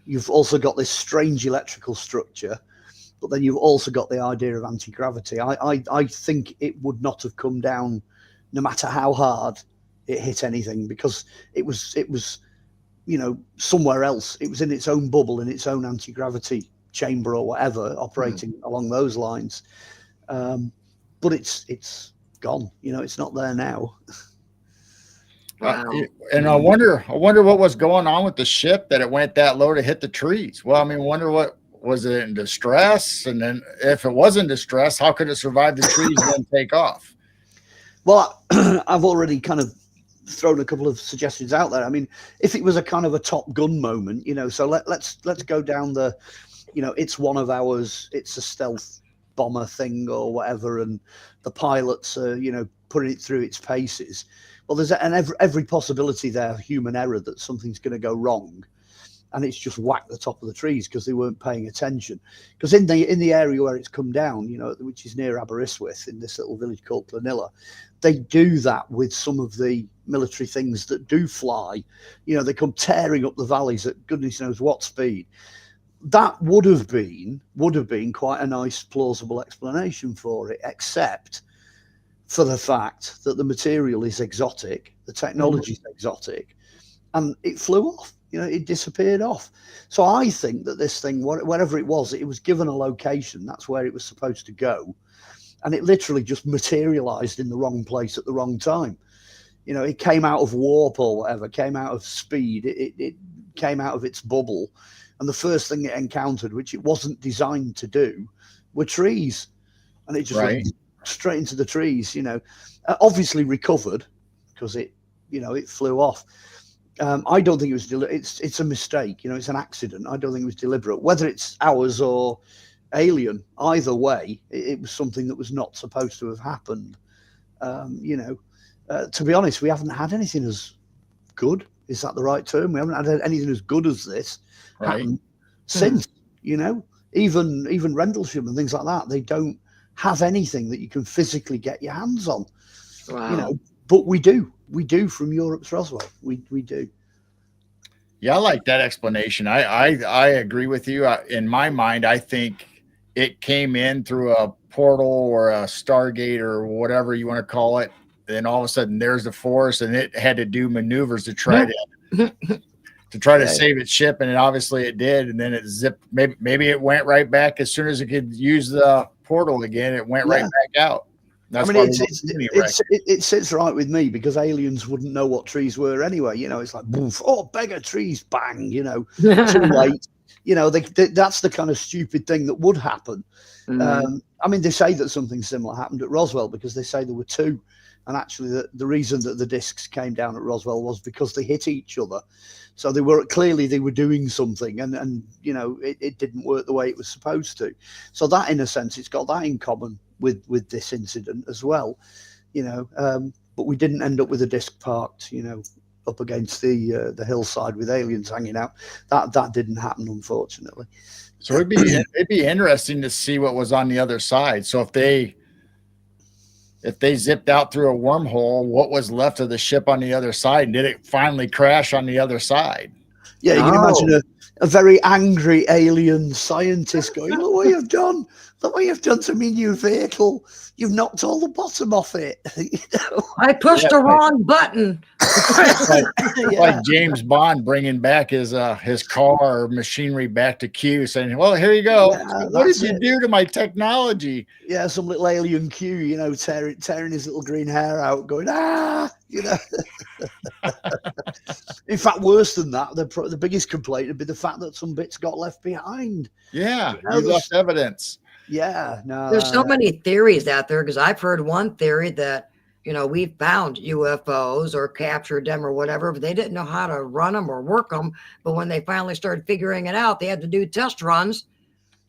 You've also got this strange electrical structure, but then you've also got the idea of anti-gravity. I think it would not have come down, no matter how hard it hit anything, because it was somewhere else. It was in its own bubble, in its own anti-gravity chamber or whatever, operating along those lines. But it's gone. It's not there now. Wow. And I wonder what was going on with the ship that it went that low to hit the trees. Well, I mean, wonder what was it in distress, and then if it was in distress, how could it survive the trees and then take off? Well, I've already kind of thrown a couple of suggestions out there. I mean, if it was a kind of a Top Gun moment, so let's go down the, it's one of ours, it's a stealth bomber thing or whatever, and the pilots are, putting it through its paces. Well, there's every possibility there, human error, that something's going to go wrong. and it's just whacked the top of the trees because they weren't paying attention. Because in the area where it's come down, which is near Aberystwyth, in this little village called Clonilla, they do that with some of the military things that do fly. They come tearing up the valleys at goodness knows what speed. That would have been quite a nice, plausible explanation for it, except for the fact that the material is exotic, the technology is exotic, and it flew off. It disappeared off. So I think that this thing, whatever it was given a location. That's where it was supposed to go, and it literally just materialized in the wrong place at the wrong time. It came out of warp or whatever, came out of speed. It came out of its bubble. And the first thing it encountered, which it wasn't designed to do, were trees. And it just went straight into the trees, obviously recovered because it flew off. I don't think it was it's a mistake, it's an accident. I don't think it was deliberate. Whether it's ours or alien, either way, it was something that was not supposed to have happened. To be honest, we haven't had anything as good. Is that the right term? We haven't had anything as good as this happen since. Even Rendlesham and things like that, they don't have anything that you can physically get your hands on. Wow. But we do from Europe's Roswell. We do. Yeah, I like that explanation. I agree with you. In my mind, I think it came in through a portal or a Stargate or whatever you want to call it. Then all of a sudden there's the force, and it had to do maneuvers to try to save its ship, and obviously it did. And then it zipped. Maybe it went right back as soon as it could use the portal again. It went right back out. That's it sits right with me, because aliens wouldn't know what trees were anyway. It's like, boof, oh, beggar trees, bang. Too late. That's the kind of stupid thing that would happen. They say that something similar happened at Roswell, because they say there were two. And actually, the reason that the discs came down at Roswell was because they hit each other. So they were doing something, and it didn't work the way it was supposed to. So that, in a sense, it's got that in common with this incident as well. But we didn't end up with a disc parked, up against the hillside with aliens hanging out. That didn't happen, unfortunately. So it'd be interesting to see what was on the other side. So if they zipped out through a wormhole, what was left of the ship on the other side? And did it finally crash on the other side? Yeah, you can imagine a very angry alien scientist going, look what you've done. Look what you've done to me new vehicle. You've knocked all the bottom off it. I pushed the wrong button. Like James Bond bringing back his car or machinery back to Q, saying, well, here you go. What did you do to my technology? Yeah, some little alien Q, tearing his little green hair out, going, In fact, worse than that, the biggest complaint would be the fact that some bits got left behind. Yeah, you left evidence. Yeah, no. There's so many theories out there, because I've heard one theory that, we found UFOs or captured them or whatever, but they didn't know how to run them or work them. But when they finally started figuring it out, they had to do test runs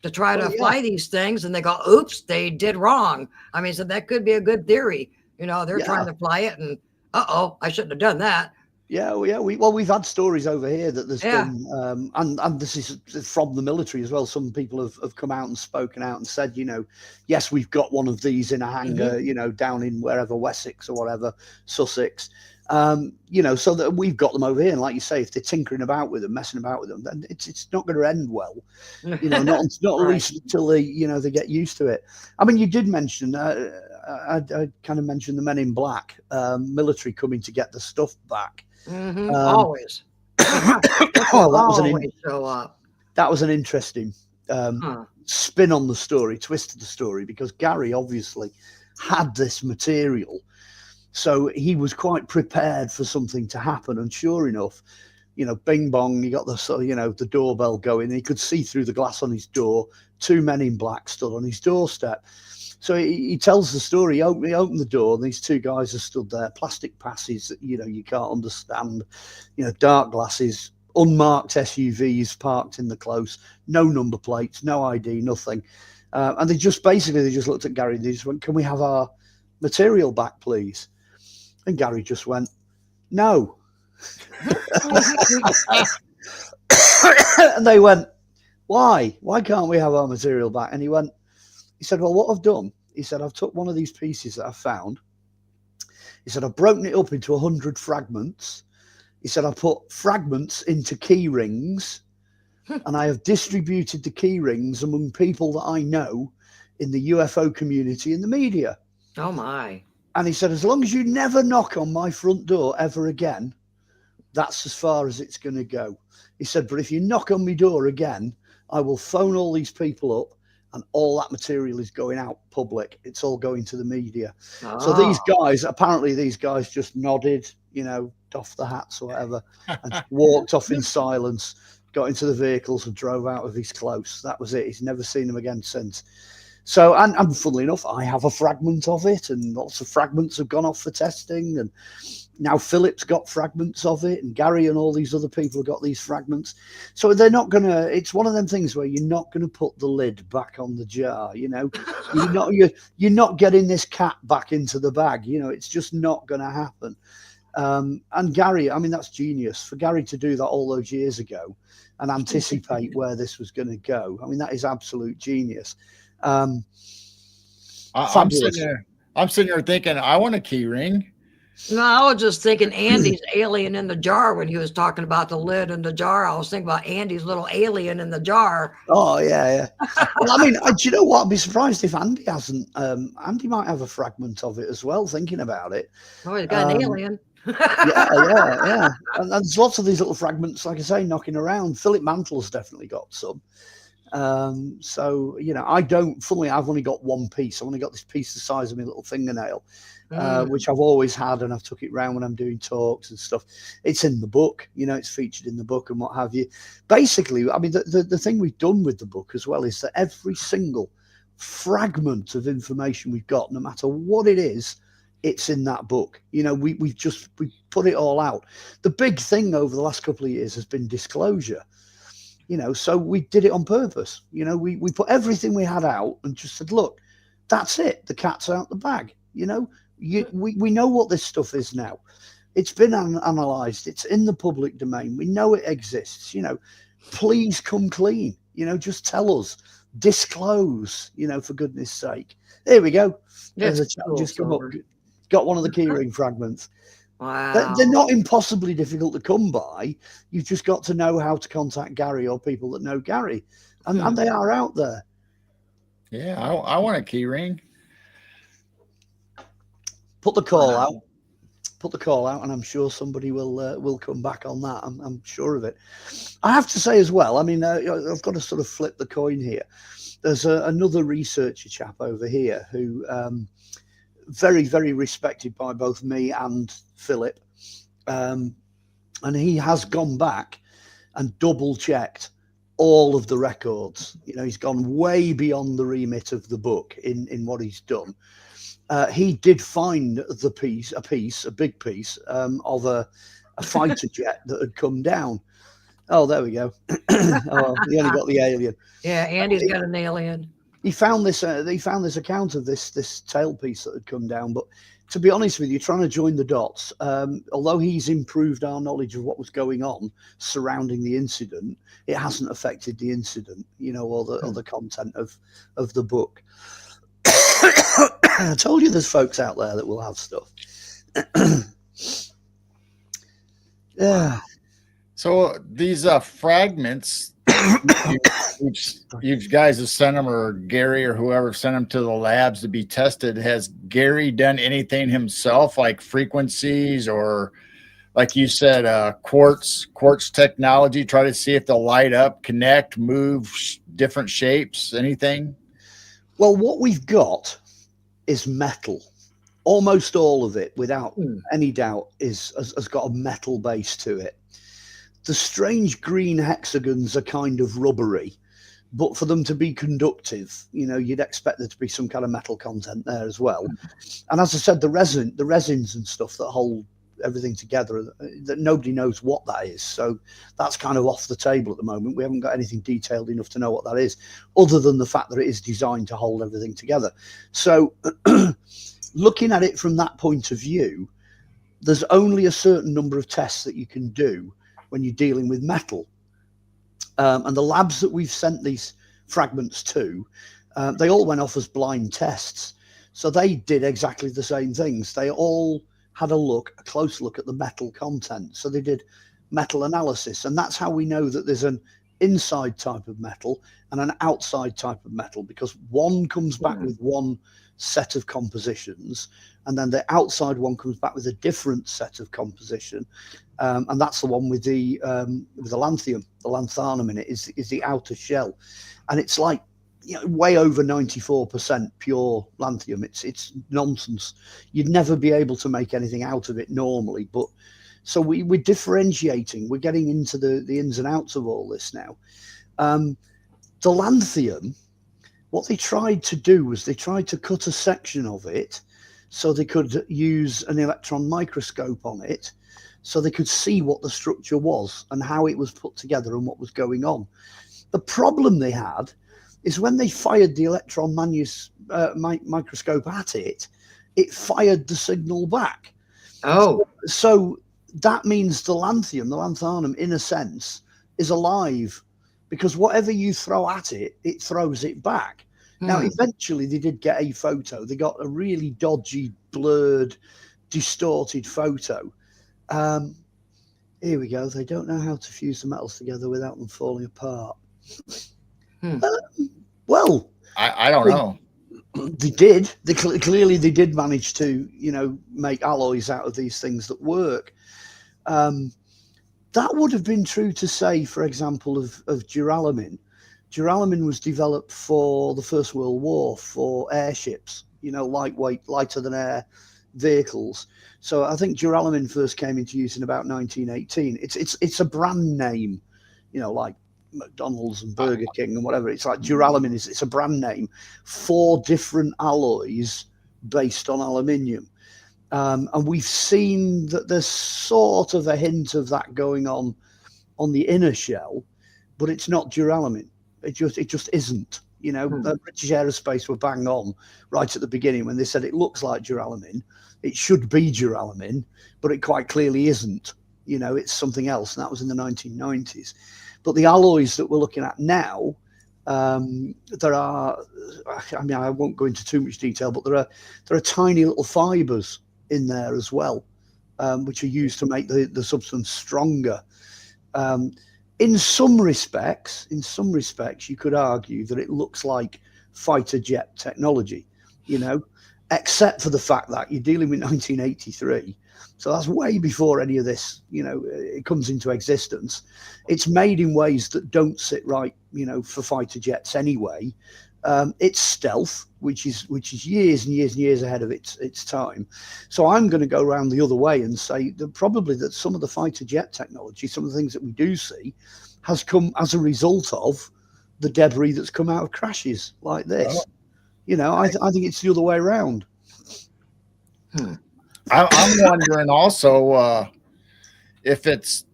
to try to fly these things, and they go, oops, they did wrong. So that could be a good theory. They're trying to fly it, and I shouldn't have done that. We've had stories over here that there's been, and this is from the military as well. Some people have come out and spoken out and said, yes, we've got one of these in a hangar, down in wherever, Wessex or whatever, Sussex, so that we've got them over here. And like you say, if they're tinkering about with them, messing about with them, then it's not going to end well, not at least until they get used to it. You did mention, I kind of mentioned the Men in Black, military coming to get the stuff back. Always. That was an interesting spin on the story, twist of the story, because Gary obviously had this material, so he was quite prepared for something to happen. And sure enough, bing bong, he got the doorbell going. He could see through the glass on his door. Two Men in Black stood on his doorstep. So he tells the story. He opened the door, and these two guys are stood there, plastic passes that you can't understand, dark glasses, unmarked SUVs parked in the close, no number plates, no ID, nothing. And they just looked at Gary. They just went, "Can we have our material back, please?" And Gary just went, "No." And they went, why can't we have our material back? And he said, well, what I've done, he said, I've took one of these pieces that I found. He said, I've broken it up into 100 fragments. He said, I put fragments into key rings, and I have distributed the key rings among people that I know in the UFO community and the media. Oh my. And he said, as long as you never knock on my front door ever again, that's as far as it's going to go. He said, but if you knock on my door again, I will phone all these people up, and all that material is going out public. It's all going to the media. Oh. So these guys just nodded, doffed the hats or whatever, and walked off in silence, got into the vehicles and drove out of his close. That was it. He's never seen them again since. So, and funnily enough, I have a fragment of it, and lots of fragments have gone off for testing, and now Philip's got fragments of it, and Gary and all these other people have got these fragments. So they're not going to, it's one of them things where you're not going to put the lid back on the jar, you're not getting this cat back into the bag, it's just not going to happen. And Gary, I mean, that's genius for Gary to do that all those years ago and anticipate where this was going to go. I mean, that is absolute genius. I'm sitting there thinking, I want a key ring. No, I was just thinking Andy's alien in the jar when he was talking about the lid in the jar. I was thinking about Andy's little alien in the jar. Oh, yeah. Well, I mean, do you know what? I'd be surprised if Andy hasn't. Andy might have a fragment of it as well, thinking about it. Oh, he's got an alien. Yeah. And there's lots of these little fragments, like I say, knocking around. Philip Mantle's definitely got some. So, funnily, I've only got one piece. I've only got this piece the size of my little fingernail. Which I've always had, and I've took it around when I'm doing talks and stuff. It's in the book, it's featured in the book and what have you. Basically, I mean, the thing we've done with the book as well is that every single fragment of information we've got, no matter what it is, it's in that book. We put it all out. The big thing over the last couple of years has been disclosure. So we did it on purpose. We put everything we had out and just said, look, that's it. The cat's out the bag. We know what this stuff is now. It's been analysed. It's in the public domain. We know it exists. Please come clean. Just tell us. Disclose. For goodness sake. There we go. There's a chat just come up. Got one of the keyring fragments. Wow. They're not impossibly difficult to come by. You've just got to know how to contact Gary or people that know Gary, and they are out there. Yeah, I want a key ring. Put the call out, and I'm sure somebody will come back on that. I'm sure of it. I have to say as well, I mean, I've got to sort of flip the coin here. There's another researcher chap over here who very, very respected by both me and Philip, and he has gone back and double checked all of the records. He's gone way beyond the remit of the book in what he's done. He did find a big piece of a fighter jet that had come down. Oh, there we go. Oh, he only got the alien. Yeah, Andy's got an alien. He found this. He found this account of this tailpiece that had come down. But to be honest with you, trying to join the dots, although he's improved our knowledge of what was going on surrounding the incident, it hasn't affected the incident, or the content of the book. I told you there's folks out there that will have stuff. Yeah. So these fragments, you guys have sent them, or Gary or whoever sent them to the labs to be tested. Has Gary done anything himself, like frequencies or, like you said, quartz technology, try to see if they'll light up, connect, move, different shapes, anything? Well, what we've got is metal. Almost all of it, without any doubt, has got a metal base to it. The strange green hexagons are kind of rubbery, but for them to be conductive, you'd expect there to be some kind of metal content there as well. And as I said, the resins and stuff that hold everything together, that nobody knows what that is. So that's kind of off the table at the moment. We haven't got anything detailed enough to know what that is, other than the fact that it is designed to hold everything together. So looking at it from that point of view, there's only a certain number of tests that you can do when you're dealing with metal. And the labs that we've sent these fragments to, they all went off as blind tests. So they did exactly the same things. They all had a close look at the metal content. So they did metal analysis. And that's how we know that there's an inside type of metal and an outside type of metal, because one comes back with one set of compositions, and then the outside one comes back with a different set of composition. And that's the one with the lanthanum, the lanthanum in it is the outer shell. And it's like, way over 94% pure lanthanum. It's nonsense. You'd never be able to make anything out of it normally. But so we're differentiating. We're getting into the ins and outs of all this now. The lanthanum, what they tried to do was they tried to cut a section of it so they could use an electron microscope on it, so they could see what the structure was and how it was put together and what was going on. The problem they had is when they fired the electron microscope at it, it fired the signal back. Oh. So that means the lanthanum, in a sense, is alive, because whatever you throw at it, it throws it back. Now, eventually they did get a photo. They got a really dodgy, blurred, distorted photo. Here we go. They don't know how to fuse the metals together without them falling apart. Well, I don't know. They did. Clearly they did manage to, make alloys out of these things that work. That would have been true to say, for example, of duralumin. Duralumin was developed for the First World War for airships, lightweight, lighter than air vehicles. So I think duralumin first came into use in about 1918. It's a brand name, like McDonald's and Burger King and whatever. It's like duralumin it's a brand name for different alloys based on aluminium. And we've seen that there's sort of a hint of that going on the inner shell, but it's not duralumin. It just isn't. British Aerospace were bang on right at the beginning when they said it looks like duralumin. It should be duralumin, but it quite clearly isn't. It's something else, and that was in the 1990s. But the alloys that we're looking at now, there are, I won't go into too much detail, but there are tiny little fibers in there as well, which are used to make the substance stronger. In some respects, you could argue that it looks like fighter jet technology, except for the fact that you're dealing with 1983. So that's way before any of this, it comes into existence. It's made in ways that don't sit right, for fighter jets anyway. It's stealth, which is years and years and years ahead of its time. So I'm going to go around the other way and say that probably that some of the fighter jet technology, some of the things that we do see, has come as a result of the debris that's come out of crashes like this. I think it's the other way around. I'm wondering also if it's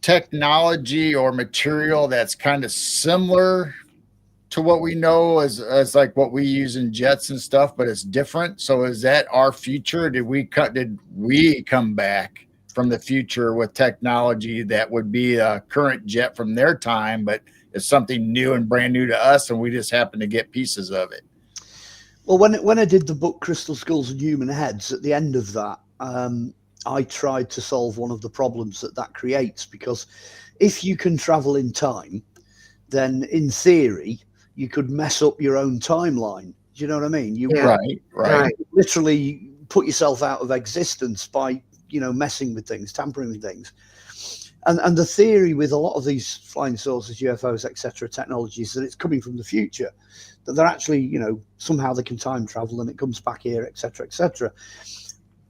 technology or material that's kind of similar to what we know as like what we use in jets and stuff, but it's different. So is that our future? Did we come back from the future with technology that would be a current jet from their time, but it's something new and brand new to us, and we just happen to get pieces of it? Well, when I did the book Crystal Skulls and Human Heads, at the end of that, I tried to solve one of the problems that creates, because if you can travel in time, then in theory, you could mess up your own timeline. Do you know what I mean? Right. Literally put yourself out of existence by, messing with things, tampering with things. And the theory with a lot of these flying saucers, UFOs, etc., technologies, that it's coming from the future, that they're actually, somehow they can time travel and it comes back here, etc., etc.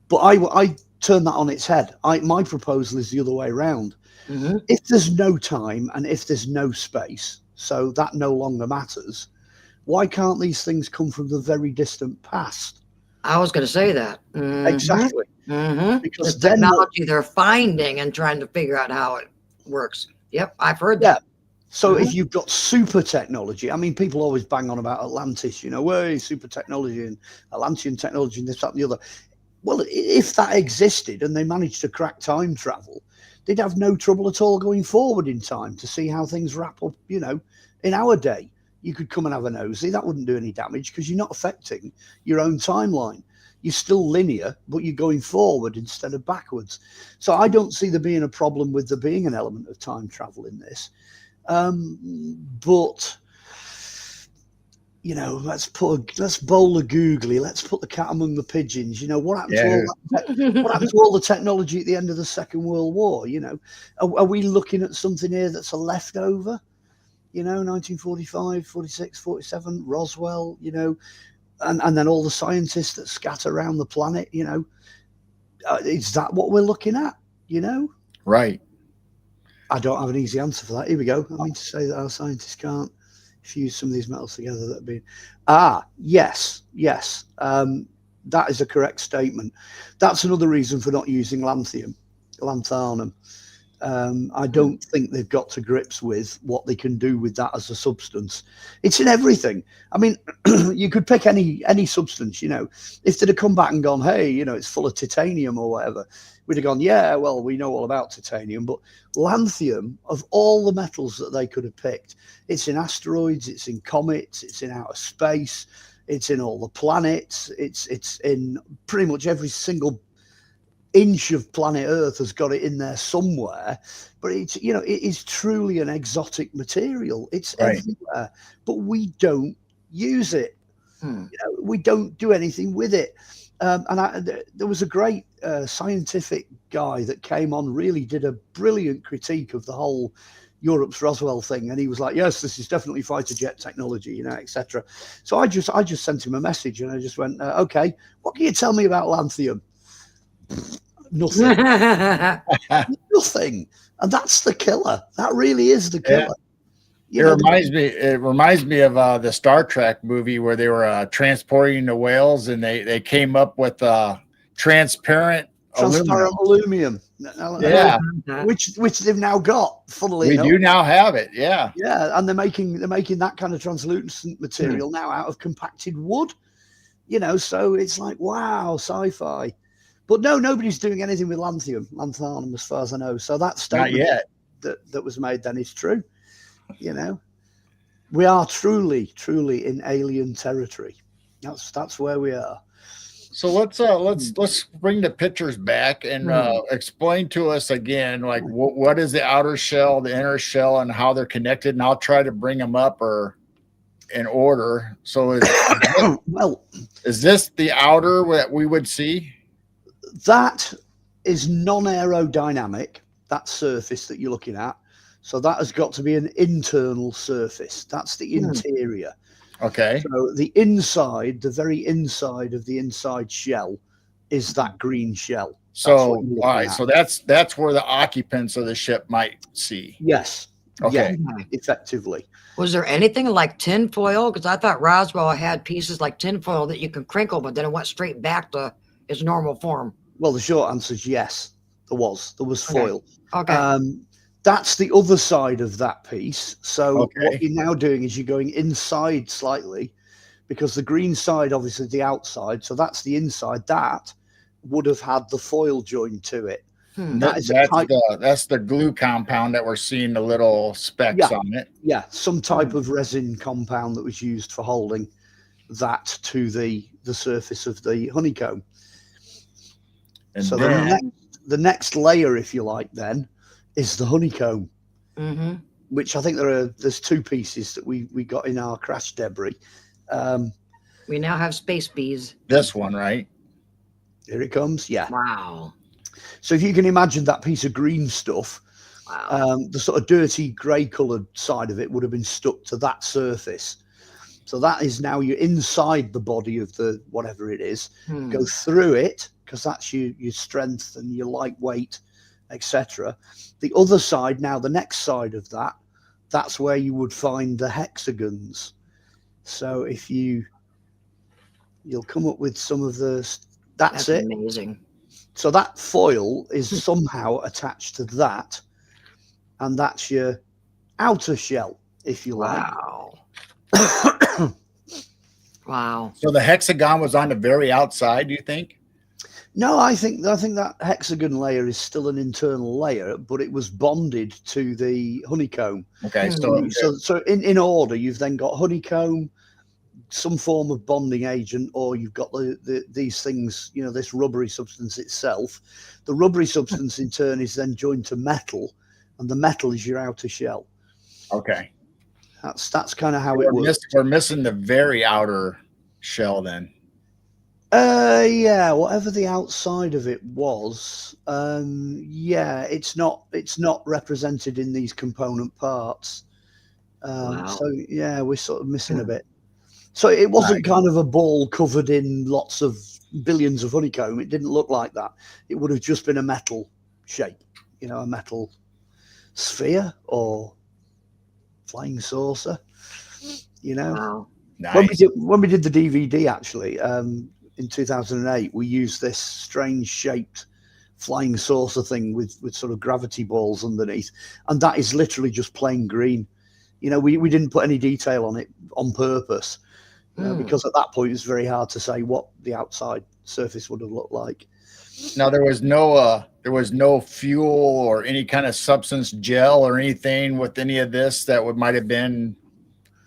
But I turn that on its head. My proposal is the other way around. Mm-hmm. If there's no time and if there's no space, so that no longer matters, why can't these things come from the very distant past? I was going to say that. Mm-hmm. Exactly. Mm-hmm. Because the technology they're finding and trying to figure out how it works. Yep, I've heard that. So if you've got super technology, people always bang on about Atlantis, super technology and Atlantean technology and this, that, and the other. Well, if that existed and they managed to crack time travel, they'd have no trouble at all going forward in time to see how things wrap up, you know, in our day. You could come and have a nosy. That wouldn't do any damage because you're not affecting your own timeline. You're still linear, but you're going forward instead of backwards. So I don't see there being a problem with there being an element of time travel in this. But you know, let's bowl a googly. Let's put the cat among the pigeons. You know, what happened to all the technology at the end of the Second World War? You know, are we looking at something here that's a leftover? You know, 1945, 46, 47, Roswell, you know, and then all the scientists that scatter around the planet, you know, is that what we're looking at, you know? Right. I don't have an easy answer for that. Here we go. I mean to say that our scientists can't fuse some of these metals together that have been... yes. That is a correct statement. That's another reason for not using lanthanum. I don't think they've got to grips with what they can do with that as a substance. It's in everything. I mean, you could pick any substance, you know. If they'd have come back and gone, hey, you know, it's full of titanium or whatever, we'd have gone, yeah, well, we know all about titanium. But lanthanum, of all the metals that they could have picked, it's in asteroids, it's in comets, it's in outer space, it's in all the planets, it's in pretty much every single inch of planet Earth has got it in there somewhere. But it's, you know, it is truly an exotic material. It's everywhere, but we don't use it. You know, we don't do anything with it. There was a great scientific guy that came on, really did a brilliant critique of the whole Europe's Roswell thing, and he was like, yes, this is definitely fighter jet technology, you know, etc. So I just sent him a message, and I just went, okay, what can you tell me about lanthanum? Nothing. Nothing. And that's the killer. That really is the killer. Yeah. It reminds me of the Star Trek movie where they were transporting the whales, and they came up with transparent aluminum. Yeah. Which they've now got, funnily enough. We do now have it, yeah. Yeah, and they're making that kind of translucent material now out of compacted wood. You know, so it's like, wow, sci-fi. But no, nobody's doing anything with lanthanum, as far as I know. So that statement not yet. that was made then is true. You know, we are truly in alien territory. That's where we are. So let's bring the pictures back and explain to us again, like what is the outer shell, the inner shell, and how they're connected. And I'll try to bring them up or in order. So is this the outer that we would see? That is non-aerodynamic, that surface that you're looking at. So that has got to be an internal surface. That's the interior. Okay. So the inside, the very inside of the inside shell is that green shell. So, all right. So that's where the occupants of the ship might see. Yes. Okay. Yeah, effectively. Was there anything like tinfoil? Because I thought Roswell had pieces like tinfoil that you can crinkle, but then it went straight back to its normal form. Well, the short answer is yes. There was foil. Okay. That's the other side of that piece. So what you're now doing is you're going inside slightly, because the green side, obviously the outside. So that's the inside. That would have had the foil joined to it. That's the glue compound that we're seeing the little specks on it. Yeah, some type of resin compound that was used for holding that to the surface of the honeycomb. And so the next layer, if you like, then is the honeycomb, which I think there's two pieces that we got in our crash debris. We now have space bees. This one, right? Here it comes. Yeah. Wow. So if you can imagine that piece of green stuff, the sort of dirty grey coloured side of it would have been stuck to that surface. So that is now you're inside the body of the whatever it is. Go through it, because that's your strength and your lightweight, etc. The other side, now the next side of that, that's where you would find the hexagons. So if you'll come up with some of the, that's it. Amazing. So that foil is somehow attached to that, and that's your outer shell, if you like. Wow. Wow. So the hexagon was on the very outside, do you think? No, I think that hexagon layer is still an internal layer, but it was bonded to the honeycomb. Okay, So in order, you've then got honeycomb, some form of bonding agent, or you've got these things, this rubbery substance itself. The rubbery substance in turn is then joined to metal, and the metal is your outer shell. Okay. That's kind of how it works. We're missing the very outer shell then. Yeah, whatever the outside of it was, yeah, it's not represented in these component parts. Wow. So yeah, we're sort of missing a bit. So it wasn't kind of a ball covered in lots of billions of honeycomb. It didn't look like that. It would have just been a metal shape, a metal sphere or flying saucer, Wow. Nice. When we did the DVD, actually, in 2008, we used this strange shaped flying saucer thing with sort of gravity balls underneath, and that is literally just plain green. We didn't put any detail on it on purpose, because at that point it's very hard to say what the outside surface would have looked like. Now there was no fuel or any kind of substance, gel or anything with any of this that might have been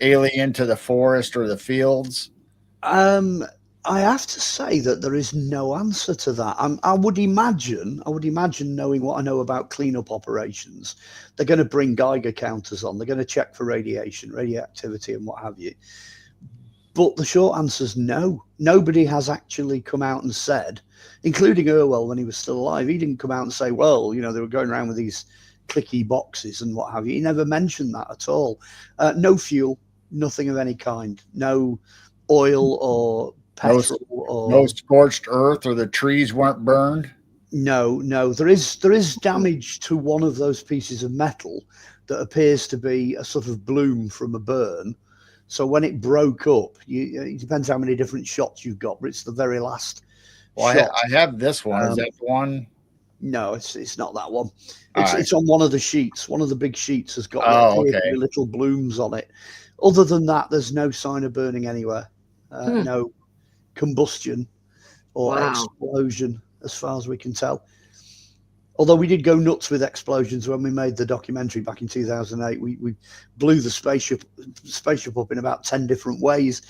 alien to the forest or the fields. I have to say that there is no answer to that. I would imagine, knowing what I know about cleanup operations, they're going to bring Geiger counters on. They're going to check for radiation, radioactivity, and what have you. But the short answer is no. Nobody has actually come out and said, including Irwell when he was still alive. He didn't come out and say, well, they were going around with these clicky boxes and what have you. He never mentioned that at all. No fuel, nothing of any kind. No oil or petrol or no scorched earth, or the trees weren't burned. No. There is damage to one of those pieces of metal that appears to be a sort of bloom from a burn. So when it broke up, it depends how many different shots you've got, but it's the very last shot. I have this one. Is that the one? No, it's not that one. It's on one of the sheets. One of the big sheets has got little blooms on it. Other than that, there's no sign of burning anywhere. No combustion or explosion, as far as we can tell. Although we did go nuts with explosions when we made the documentary back in 2008. We blew the spaceship up in about 10 different ways.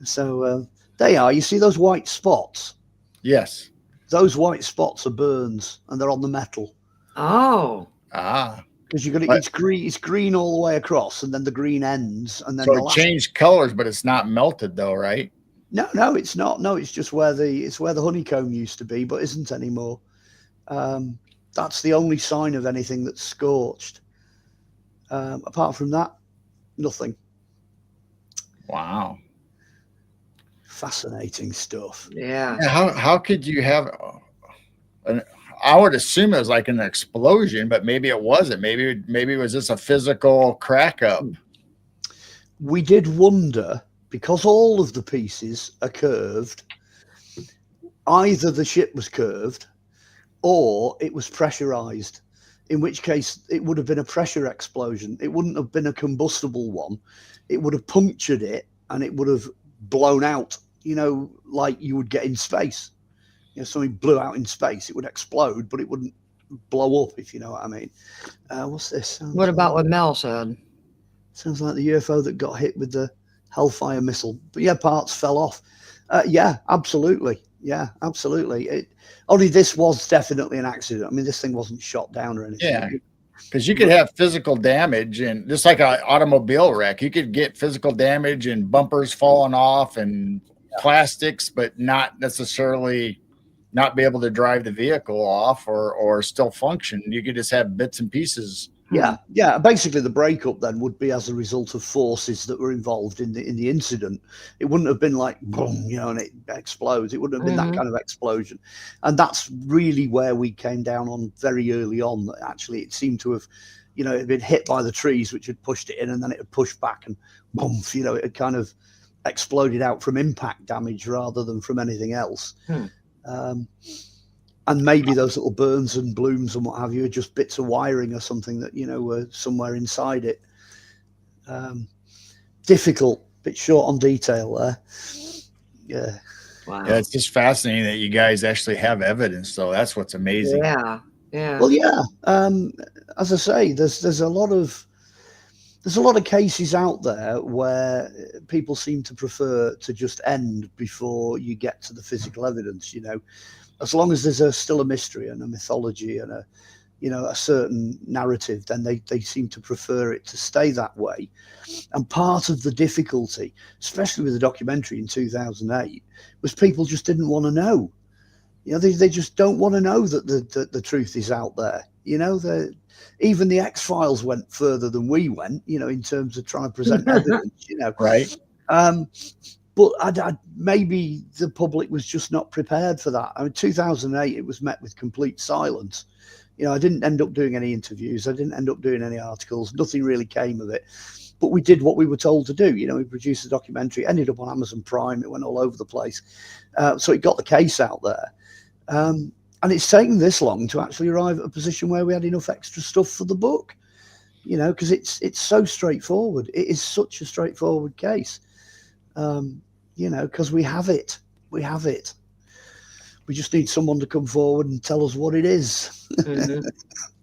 So they are. You see those white spots? Yes. Those white spots are burns, and they're on the metal. Oh. Because you've got it's green all the way across, and then the green ends, and then so it changed colors, but it's not melted though, right? No, it's not. No, it's just where the honeycomb used to be, but isn't anymore. That's the only sign of anything that's scorched. Apart from that, nothing. Wow. Fascinating stuff. Yeah. How could you have I would assume it was like an explosion, but maybe it wasn't. Maybe it was just a physical crack up. We did wonder, because all of the pieces are curved, either the ship was curved or it was pressurized, in which case it would have been a pressure explosion. It wouldn't have been a combustible one. It would have punctured it and it would have blown out, like you would get in space. Something blew out in space, it would explode, but it wouldn't blow up, if you know what I mean. What's this? What about what Mel said? Sounds like the UFO that got hit with the Hellfire missile. But yeah, parts fell off. Yeah, absolutely. Yeah, absolutely. Only this was definitely an accident. I mean, this thing wasn't shot down or anything. Yeah, because you could have physical damage, and just like an automobile wreck, you could get physical damage and bumpers falling off and plastics, but not necessarily not be able to drive the vehicle off or still function. You could just have bits and pieces. Yeah. Basically, the breakup then would be as a result of forces that were involved in the incident. It wouldn't have been like boom, and it explodes. It wouldn't have been that kind of explosion. And that's really where we came down on very early on. That actually, it seemed to have, it had been hit by the trees, which had pushed it in, and then it had pushed back, and boom, it had kind of exploded out from impact damage rather than from anything else. And maybe those little burns and blooms and what have you are just bits of wiring or something that, were somewhere inside it. Difficult, bit short on detail there. Yeah. Wow. Yeah, it's just fascinating that you guys actually have evidence, though. That's what's amazing. Yeah. Yeah. Well, yeah. As I say, there's a lot of cases out there where people seem to prefer to just end before you get to the physical evidence. You know, as long as there's still a mystery and a mythology and a certain narrative, then they seem to prefer it to stay that way. And part of the difficulty, especially with the documentary in 2008, was people just didn't want to know. You know, they just don't want to know that the truth is out there. You know, even the X-Files went further than we went, you know, in terms of trying to present evidence, you know. Right. But maybe the public was just not prepared for that. I mean, 2008, it was met with complete silence. You know, I didn't end up doing any interviews. I didn't end up doing any articles. Nothing really came of it. But we did what we were told to do. You know, we produced a documentary, ended up on Amazon Prime. It went all over the place. So it got the case out there. And it's taken this long to actually arrive at a position where we had enough extra stuff for the book, you know, because it's so straightforward. It is such a straightforward case, you know, because we have it. We have it. We just need someone to come forward and tell us what it is. Mhm.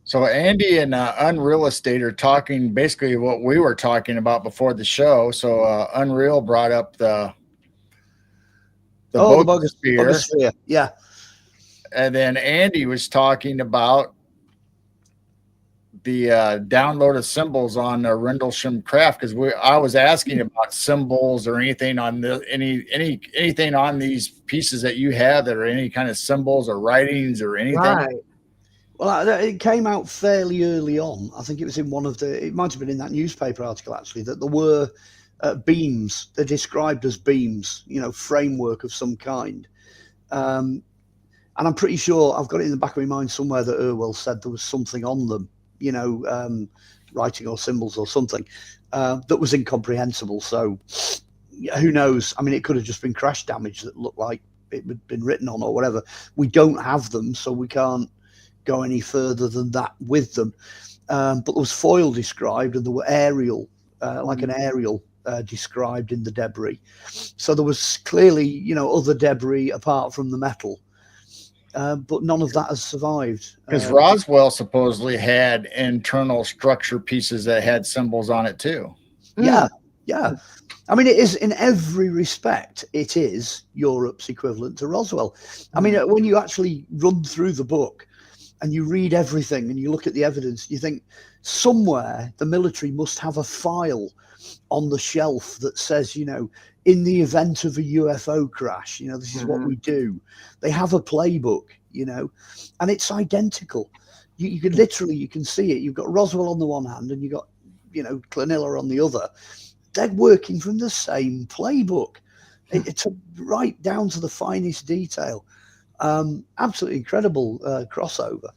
So Andy and Unreal Estate are talking basically what we were talking about before the show. So Unreal brought up the bogosphere. Yeah. And then Andy was talking about the download of symbols on Rendlesham Craft, because I was asking about symbols or anything on anything on these pieces that you have that are any kind of symbols or writings or anything. Right. Well, it came out fairly early on. I think it was in it might have been in that newspaper article actually, that there were beams. They're described as beams, you know, framework of some kind. And I'm pretty sure I've got it in the back of my mind somewhere that Irwell said there was something on them, you know, writing or symbols or something that was incomprehensible. So who knows? I mean, it could have just been crash damage that looked like it had been written on or whatever. We don't have them, so we can't go any further than that with them. But there was foil described, and there were aerial, like an aerial described in the debris. So there was clearly, you know, other debris apart from the metal. But none of that has survived. Because Roswell supposedly had internal structure pieces that had symbols on it too. Yeah, yeah. I mean, it is in every respect. It is Europe's equivalent to Roswell. I mean, when you actually run through the book and you read everything and you look at the evidence, you think somewhere the military must have a file on the shelf that says, you know, in the event of a UFO crash, you know, this is what we do. They have a playbook, you know, and it's identical. You can literally, you can see it. You've got Roswell on the one hand and you've got, you know, Clanilla on the other. They're working from the same playbook. It's right down to the finest detail. Absolutely incredible crossover.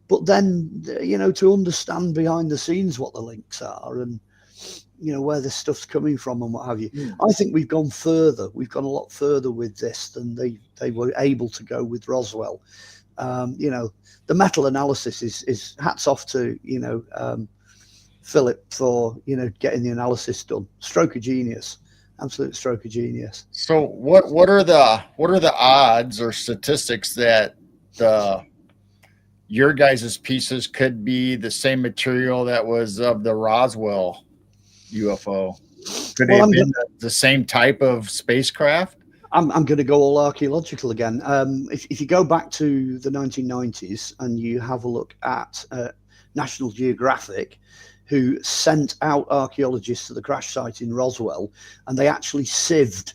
But then, you know, to understand behind the scenes what the links are and, you know, where this stuff's coming from and what have you. I think we've gone further. We've gone a lot further with this than they were able to go with Roswell. You know, the metal analysis is hats off to, you know, Philip for, you know, getting the analysis done. Stroke of genius. Absolute stroke of genius. So what are the odds or statistics that your guys' pieces could be the same material that was of the Roswell UFO? Could it have been the same type of spacecraft? I'm going to go all archaeological again. If you go back to the 1990s and you have a look at National Geographic, who sent out archaeologists to the crash site in Roswell, and they actually sieved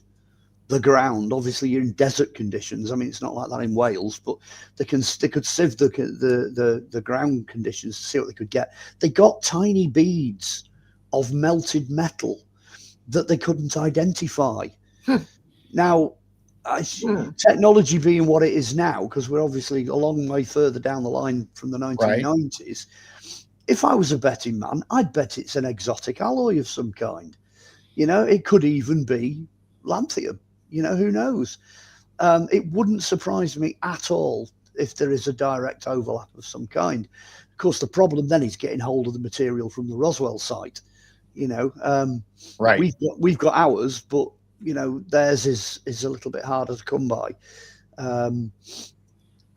the ground. Obviously, you're in desert conditions. I mean, it's not like that in Wales, but they could sieve the ground conditions to see what they could get. They got tiny beads of melted metal that they couldn't identify. Now, technology being what it is now, because we're obviously a long way further down the line from the 1990s. If I was a betting man, I'd bet it's an exotic alloy of some kind. You know, it could even be lanthanum. You know, who knows? It wouldn't surprise me at all if there is a direct overlap of some kind. Of course, the problem then is getting hold of the material from the Roswell site. You know, we've got ours, but you know, theirs is a little bit harder to come by.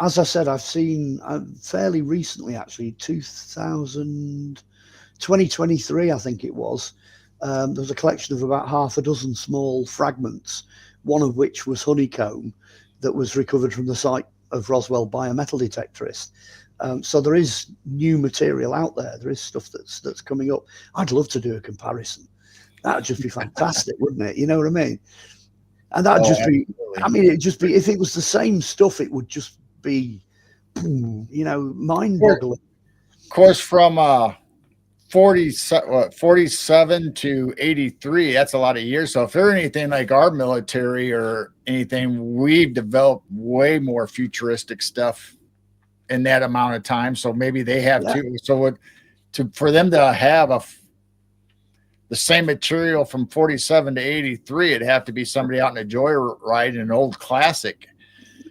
As I said, I've seen fairly recently, actually, 2023, I think it was. There was a collection of about half a dozen small fragments, one of which was honeycomb that was recovered from the site of Roswell by a metal detectorist. So there is new material out there. There is stuff that's coming up. I'd love to do a comparison. That would just be fantastic, wouldn't it? You know what I mean? And that'd just be, I mean, it'd just be, if it was the same stuff, it would just be, you know, mind-boggling. Of course, from 47 to 83, that's a lot of years. So if they're anything like our military or anything, we've developed way more futuristic stuff in that amount of time. So maybe they have too. So for them to have the same material from 47 to 83, it'd have to be somebody out in a joyride in an old classic.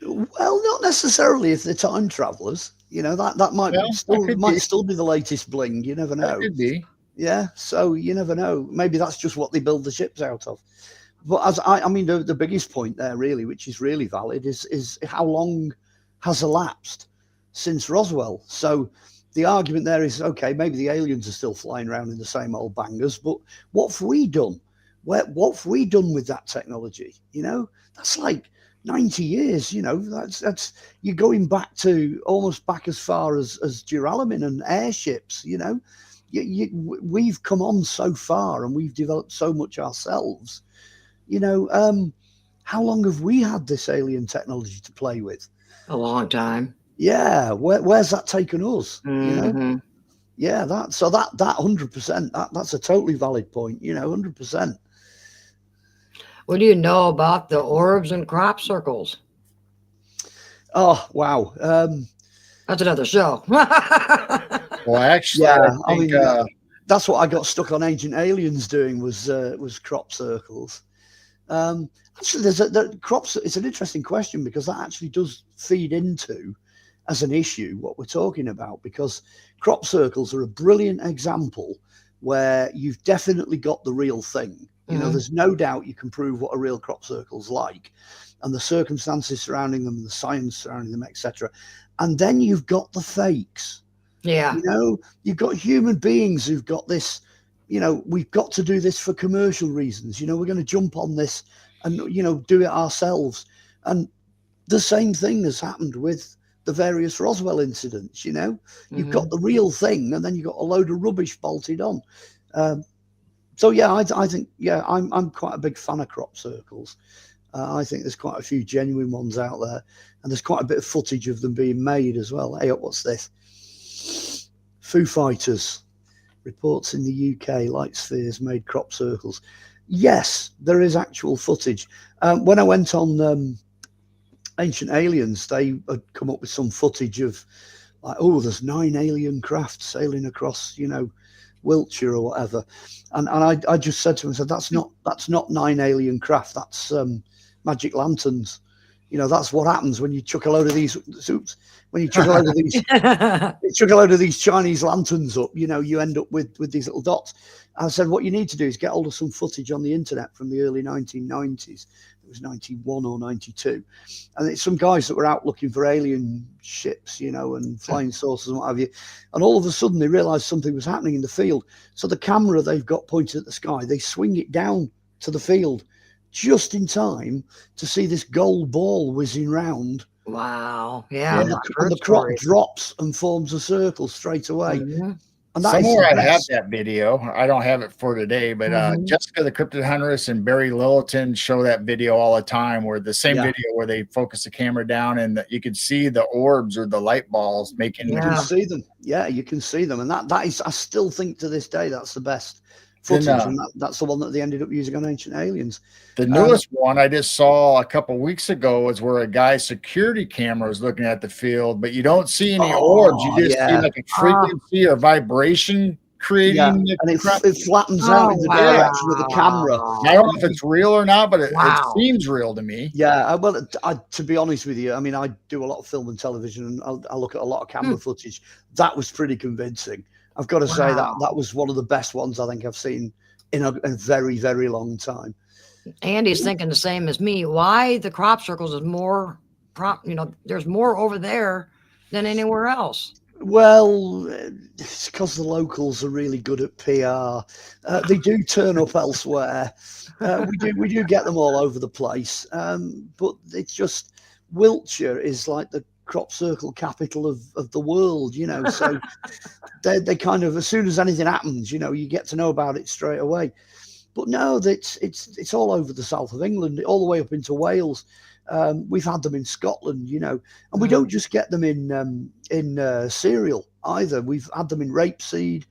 Well, not necessarily if they're time travelers. You know, that might still be the latest bling. You never know. That could be. Yeah, so you never know. Maybe that's just what they build the ships out of. But I mean, the biggest point there, really, which is really valid, is how long has elapsed since Roswell. So the argument there is, okay, maybe the aliens are still flying around in the same old bangers, but what have we done? What have we done with that technology? You know, that's like 90 years, you know, that's you're going back to almost back as far as duralumin and airships, you know. We've come on so far and we've developed so much ourselves, you know. How long have we had this alien technology to play with? A long time. Yeah, where's that taken us? Mm-hmm. You know, yeah, that 100%, that's a totally valid point, you know, 100%. What do you know about the orbs and crop circles? Oh, wow. That's another show. Well, actually, yeah, I think, that's what I got stuck on Ancient Aliens doing was crop circles. Actually, it's an interesting question because that actually does feed into as an issue what we're talking about, because crop circles are a brilliant example where you've definitely got the real thing. You know, there's no doubt you can prove what a real crop circle's like and the circumstances surrounding them and the science surrounding them, etc. And then you've got the fakes. Yeah. You know, you've got human beings who've got this, you know, we've got to do this for commercial reasons. You know, we're going to jump on this and, you know, do it ourselves. And the same thing has happened with the various Roswell incidents, you know. You've got the real thing and then you've got a load of rubbish bolted on. So yeah, I think, yeah, I'm quite a big fan of crop circles. I think there's quite a few genuine ones out there, and there's quite a bit of footage of them being made as well. Hey, what's this? Foo Fighters reports in the UK light spheres made crop circles. Yes, there is actual footage. When I went on Ancient Aliens, they had come up with some footage of like, oh, there's 9 alien craft sailing across, you know, Wiltshire or whatever, and I just said to him, I said, that's not 9 alien craft, that's magic lanterns. You know, that's what happens when you chuck a load of these when you chuck a load of these chuck a load of these Chinese lanterns up, you know, you end up with these little dots. I said, what you need to do is get hold of some footage on the internet from the early 1990s. It was 91 or 92, and it's some guys that were out looking for alien ships, you know, and flying saucers and what have you, and all of a sudden they realized something was happening in the field. So the camera they've got pointed at the sky, they swing it down to the field just in time to see this gold ball whizzing round. Wow. Yeah. And the crop drops and forms a circle straight away. And that somewhere I have that video. I don't have it for today, but Jessica the Cryptid Huntress and Barry Littleton show that video all the time, where the same video where they focus the camera down and you can see the orbs or the light balls making. You can see them. Yeah, you can see them, and that is, I still think to this day that's the best footage, and that's the one that they ended up using on Ancient Aliens. The newest one I just saw a couple weeks ago is where a guy's security camera is looking at the field, but you don't see any orbs. You just see like a frequency or vibration creating, and it flattens out in the direction of the camera. I don't know if it's real or not, but it seems real to me. Yeah, well, to be honest with you, I mean, I do a lot of film and television, and I look at a lot of camera footage. That was pretty convincing. I've got to say that was one of the best ones I think I've seen in a very, very long time. Andy's thinking the same as me. Why the crop circles is more there's more over there than anywhere else. Well, it's because the locals are really good at PR. They do turn up elsewhere. We do get them all over the place. But it's just Wiltshire is like the crop circle capital of the world, you know. So they kind of, as soon as anything happens, you know, you get to know about it straight away. But no, it's all over the south of England, all the way up into Wales. We've had them in Scotland, you know, and we don't just get them in cereal either. We've had them in rapeseed.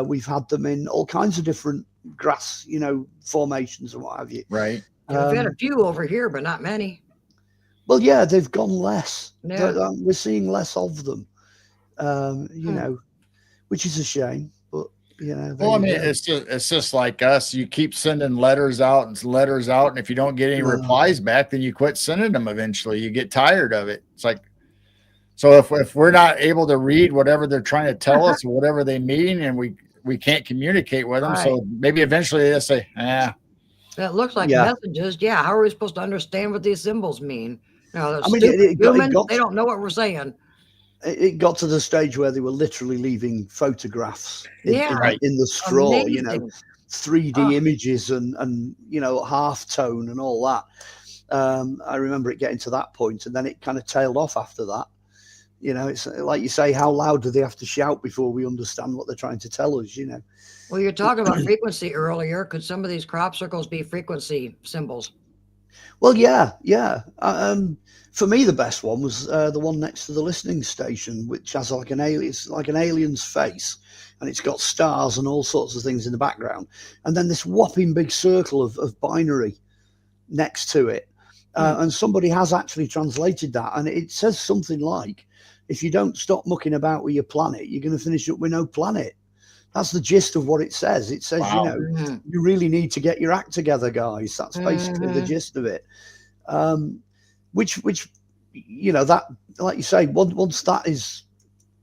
We've had them in all kinds of different grass, you know, formations and what have you. Right. We've had a few over here, but not many. Well, yeah, they've gone less. Yeah. We're seeing less of them, you know, which is a shame. But you know, well, I mean, it's just like us. You keep sending letters out, and if you don't get any replies back, then you quit sending them. Eventually, you get tired of it. It's like, so if we're not able to read whatever they're trying to tell us, or whatever they mean, and we can't communicate with them, so maybe eventually they'll say, That looks like messages. Yeah, how are we supposed to understand what these symbols mean? No, I mean, humans, they don't know what we're saying. It got to the stage where they were literally leaving photographs in the straw. Amazing. You know, 3D images and you know, half tone and all that. I remember it getting to that point, and then it kind of tailed off after that. You know, it's like you say, how loud do they have to shout before we understand what they're trying to tell us? You know. Well, you're talking about frequency earlier. Could some of these crop circles be frequency symbols? Well, yeah. For me, the best one was the one next to the listening station, which has like an alien's face, and it's got stars and all sorts of things in the background, and then this whopping big circle of binary next to it. And somebody has actually translated that, and it says something like, if you don't stop mucking about with your planet, you're going to finish up with no planet. That's the gist of what it says. It says, you know, you really need to get your act together, guys. That's basically the gist of it. Which, you know, that, like you say, once that is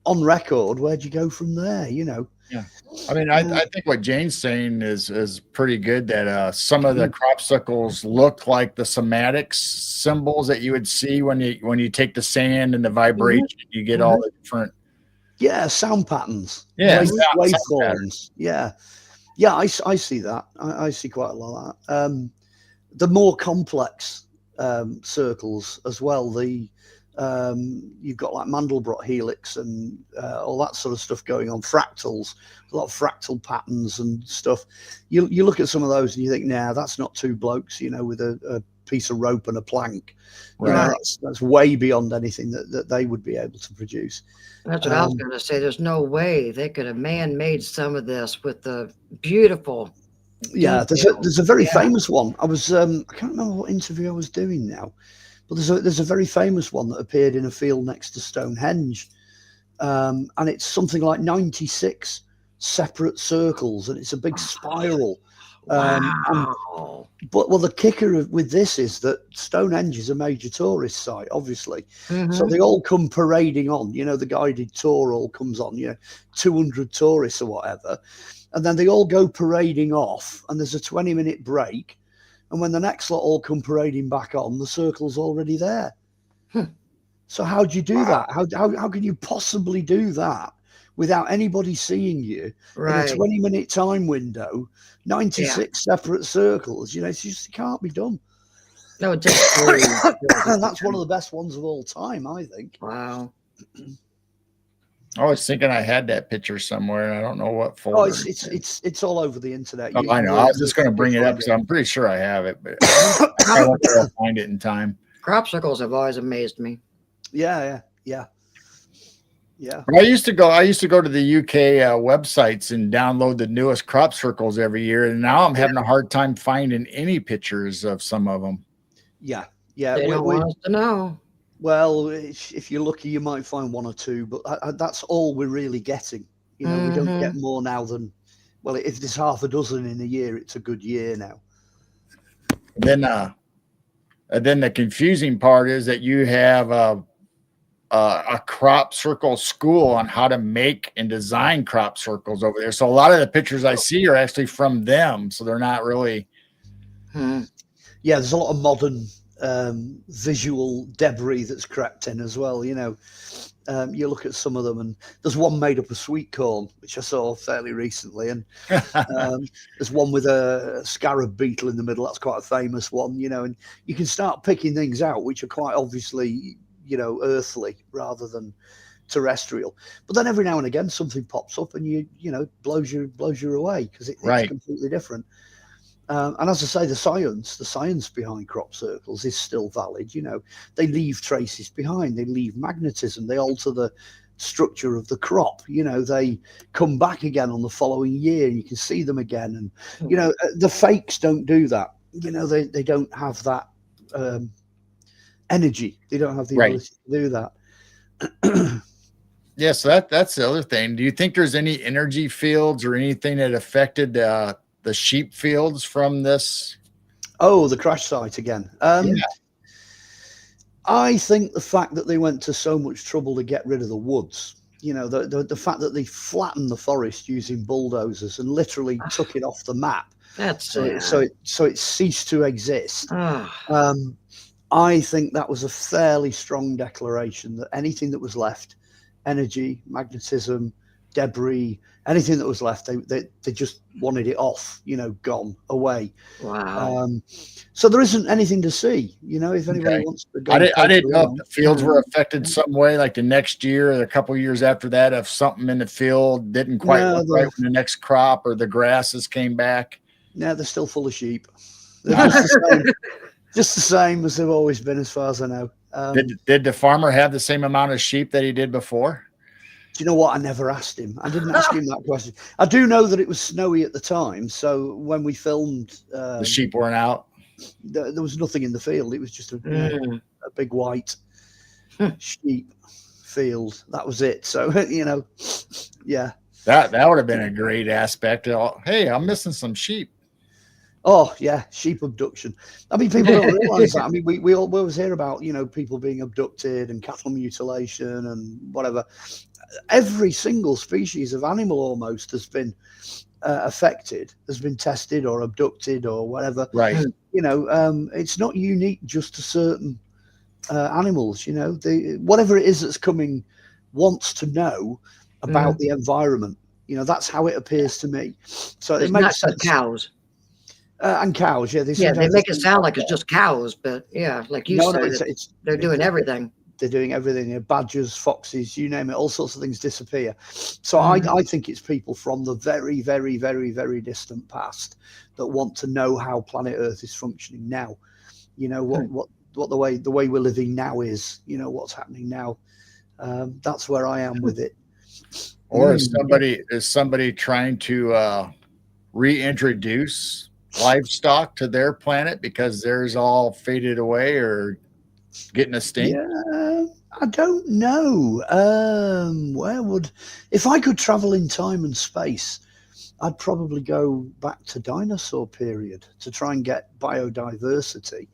on record, where'd you go from there? You know? Yeah. I mean, I think what Jane's saying is pretty good, that some of the crop circles look like the somatics symbols that you would see when you take the sand and the vibration, you get all the different sound patterns. Waveforms. I see that. I see quite a lot of that. The more complex circles as well, you've got like Mandelbrot helix and all that sort of stuff going on, fractals, a lot of fractal patterns and stuff. You look at some of those and you think, nah, that's not two blokes, you know, with a piece of rope and a plank. Right. You know, that's way beyond anything that they would be able to produce. That's what I was going to say. There's no way they could have man-made some of this with the beautiful. Yeah, there's a very famous one. I can't remember what interview I was doing now, but there's a very famous one that appeared in a field next to Stonehenge, and it's something like 96 separate circles, and it's a big spiral. Wow. But the kicker with this is that Stonehenge is a major tourist site, obviously. So they all come parading on. You know, the guided tour all comes on. You know, 200 tourists or whatever. And then they all go parading off, and there's a 20-minute break. And when the next lot all come parading back on, the circle's already there. So how do you do that? How can you possibly do that without anybody seeing you in a 20-minute time window, 96 separate circles? You know, it's just, it can't be done. No, it just and that's one of the best ones of all time, I think. Wow. I was thinking I had that picture somewhere, and I don't know what folder. Oh, it's all over the internet. Oh, I know. I was just going to bring it up because I'm pretty sure I have it, but I won't be able to find it in time. Crop circles have always amazed me. Yeah. I used to go to the UK websites and download the newest crop circles every year, and now I'm having a hard time finding any pictures of some of them. Yeah. They don't want us to know. Well, if you're lucky, you might find one or two, but that's all we're really getting. You know, we don't get more now than, well, if there's half a dozen in a year, it's a good year now. Then the confusing part is that you have a crop circle school on how to make and design crop circles over there. So a lot of the pictures I see are actually from them. So they're not really Yeah, there's a lot of modern visual debris that's crept in as well. You know, you look at some of them, and there's one made up of sweet corn, which I saw fairly recently, and there's one with a scarab beetle in the middle. That's quite a famous one, you know, and you can start picking things out which are quite obviously, you know, earthly rather than terrestrial. But then every now and again something pops up and you know blows you away because it's completely different. And as I say, the science behind crop circles is still valid. You know, they leave traces behind. They leave magnetism. They alter the structure of the crop. You know, they come back again on the following year. And you can see them again. And you know, the fakes don't do that. You know, they don't have that energy. They don't have the ability to do that. Yeah, so that's the other thing. Do you think there's any energy fields or anything that affected the sheep fields from this? Oh, the crash site again. I think the fact that they went to so much trouble to get rid of the woods, you know, the fact that they flattened the forest using bulldozers and literally took it off the map. So it ceased to exist. I think that was a fairly strong declaration that anything that was left, energy, magnetism, debris, anything that was left, they just wanted it off, you know, gone, away. Wow. So there isn't anything to see, you know, if anybody wants to go. I didn't know if the fields were affected some way, like the next year or a couple of years after that, if something in the field didn't quite look right when the next crop or the grasses came back. No, they're still full of sheep. They're just the same as they've always been, as far as I know. Did the farmer have the same amount of sheep that he did before? Do you know what? I never asked him. I didn't ask him that question. I do know that it was snowy at the time. So when we filmed, the sheep weren't out. There was nothing in the field. It was just a big white sheep field. That was it. So, you know, yeah. That would have been a great aspect. Hey, I'm missing some sheep. Oh yeah, sheep abduction. I mean, people don't realize that. I mean, we always hear about, you know, people being abducted and cattle mutilation and whatever. Every single species of animal almost has been affected, has been tested or abducted or whatever. Right. You know, it's not unique just to certain animals. You know, whatever it is that's coming wants to know about the environment. You know, that's how it appears to me. So it makes sense. Cows. And cows, yeah. They make it sound like it's just cows, but yeah, like you said, they're doing everything. They're doing everything. Badgers, foxes, you name it, all sorts of things disappear. So I think it's people from the very, very, very, very distant past that want to know how planet Earth is functioning now. You know, what the way we're living now is, you know, what's happening now. That's where I am with it. Or is somebody trying to reintroduce livestock to their planet because theirs all faded away or getting a stink? Yeah, I don't know. If I could travel in time and space, I'd probably go back to dinosaur period to try and get biodiversity.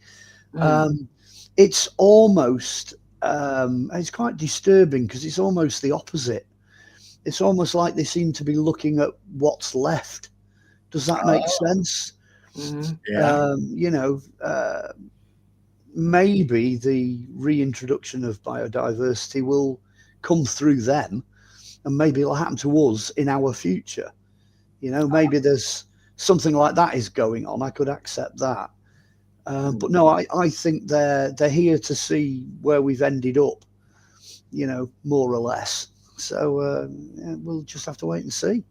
It's almost it's quite disturbing because it's almost the opposite. It's almost like they seem to be looking at what's left. Does that make sense? Yeah. You know, maybe the reintroduction of biodiversity will come through them, and maybe it'll happen to us in our future. You know, maybe there's something like that is going on. I could accept that. But no, I think they're here to see where we've ended up, you know, more or less. So we'll just have to wait and see.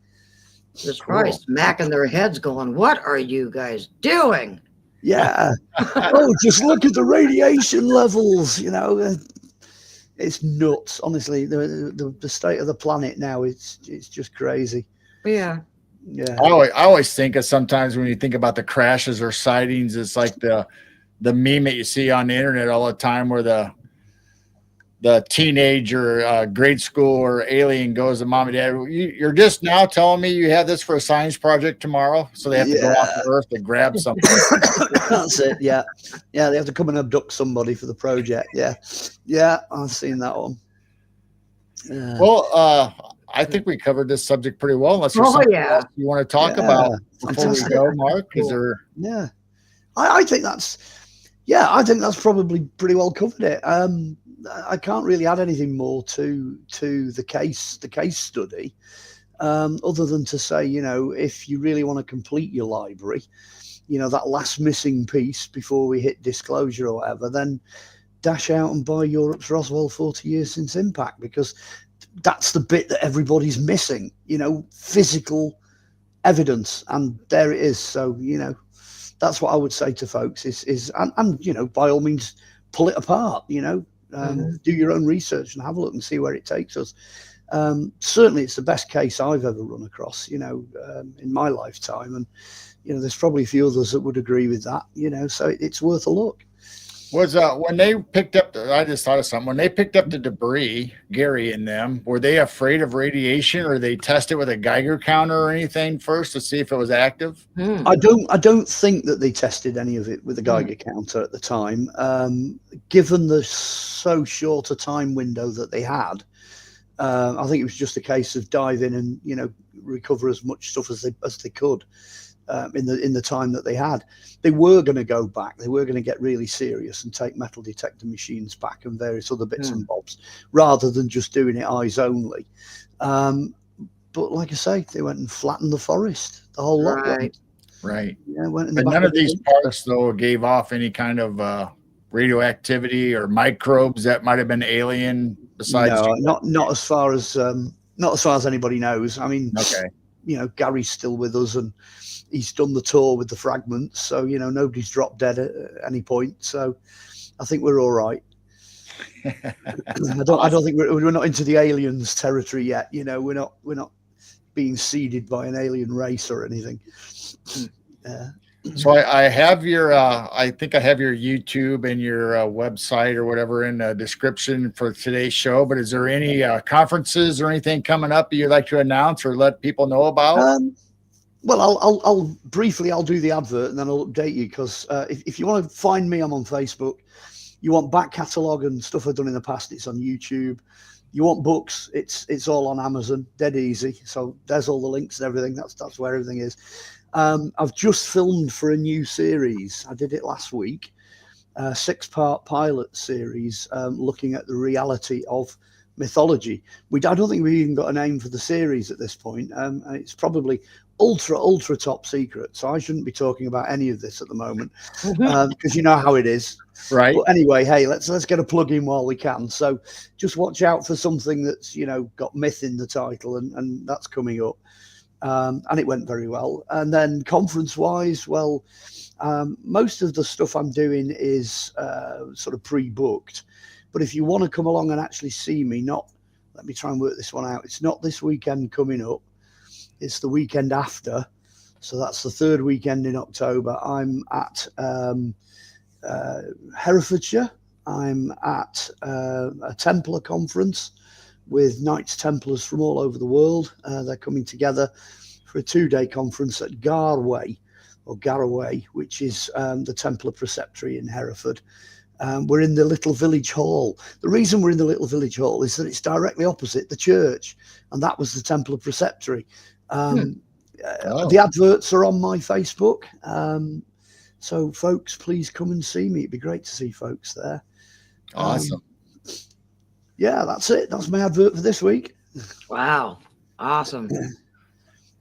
Jesus Christ, smacking their heads going, what are you guys doing? Yeah. Oh, just look at the radiation levels, you know. It's nuts. Honestly, the state of the planet now, it's just crazy. Yeah. Yeah. I always think of sometimes when you think about the crashes or sightings, it's like the meme that you see on the internet all the time where the teenager, grade school or alien goes to mom and dad, you're just now telling me you have this for a science project tomorrow, so they have to go off the Earth to grab something. That's it. Yeah, they have to come and abduct somebody for the project. Yeah, I've seen that one. Well, I think we covered this subject pretty well. Unless there's something else you want to talk about before we go, Mark? Is there? Yeah. I think that's, I think that's probably pretty well covered it. I can't really add anything more to the case study, other than to say, if you really want to complete your library, that last missing piece before we hit disclosure or whatever, then dash out and buy Europe's Roswell 40 years since impact, because that's the bit that everybody's missing, physical evidence, and there it is. So that's what I would say to folks is and by all means pull it apart, do your own research and have a look and see where it takes us. Certainly it's the best case I've ever run across, in my lifetime, and there's probably a few others that would agree with that, so it's worth a look. Was when they picked up I just thought of something. When they picked up the debris, Gary and them, were they afraid of radiation, or they tested with a Geiger counter or anything first to see if it was active? I don't think that they tested any of it with a Geiger counter at the time. Given the so short a time window that they had, I think it was just a case of dive in and recover as much stuff as they could. In the time that they had. They were going to go back. They were going to get really serious and take metal detector machines back and various other bits and bobs, rather than just doing it eyes only. But like I say, they went and flattened the forest, the whole lot. Right. Yeah, went in but none of these parts, though, gave off any kind of radioactivity or microbes that might have been alien. Besides, no, not as far as anybody knows. I mean, okay. Gary's still with us, and he's done the tour with the fragments, so nobody's dropped dead at any point. So I think we're all right. I don't think we're not into the aliens territory yet. We're not being seeded by an alien race or anything. So I have your I think I have your YouTube and your website or whatever in the description for today's show. But is there any conferences or anything coming up you'd like to announce or let people know about? Well, I'll briefly do the advert and then I'll update you, because if you want to find me, I'm on Facebook. You want back catalogue and stuff I've done in the past, it's on YouTube. You want books, it's all on Amazon, dead easy. So there's all the links and everything. That's where everything is. I've just filmed for a new series. I did it last week, a 6-part pilot series looking at the reality of mythology. I don't think we've even got a name for the series at this point. It's probably ultra top secret, so I shouldn't be talking about any of this at the moment, because you know how it is, right? But anyway, hey, let's get a plug in while we can. So just watch out for something that's got myth in the title, and that's coming up, and it went very well. And then conference wise, well, most of the stuff I'm doing is sort of pre-booked, but if you want to come along and actually see me, let me try and work this one out. It's not this weekend coming up. It's the weekend after, so that's the 3rd weekend in October. I'm at Herefordshire. I'm at a Templar conference with Knights Templars from all over the world. They're coming together for a 2-day conference at Garway, which is the Templar Preceptory in Hereford. We're in the Little Village Hall. The reason we're in the Little Village Hall is that it's directly opposite the church, and that was the Templar Preceptory. The adverts are on my Facebook, so folks, please come and see me. It'd be great to see folks there. Awesome. That's it. That's my advert for this week. Wow, awesome.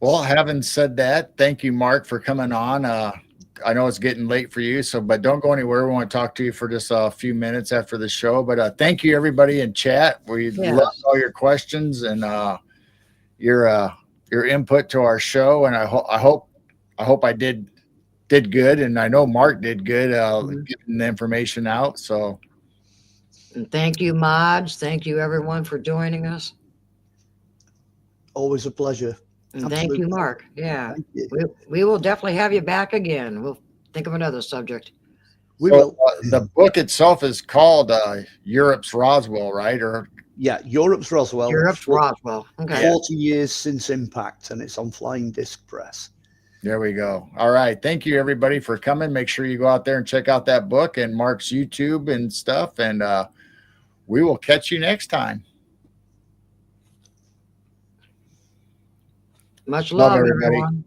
Well, having said that, thank you, Mark, for coming on. I know it's getting late for you, but don't go anywhere. We want to talk to you for just a few minutes after the show. But thank you, everybody in chat. We love all your questions and your input to our show, and I hope I did good, and I know Mark did good getting the information out. So, and thank you, mods. Thank you, everyone, for joining us. Always a pleasure. And thank you, Mark. Yeah, we will definitely have you back again. We'll think of another subject. We will. The book itself is called Europe's Roswell, right? Or Europe's Roswell. Roswell. Okay. 40 years since impact, and it's on Flying Disc Press. There we go. All right. Thank you, everybody, for coming. Make sure you go out there and check out that book and Mark's YouTube and stuff. And we will catch you next time. Much love everybody. Everyone.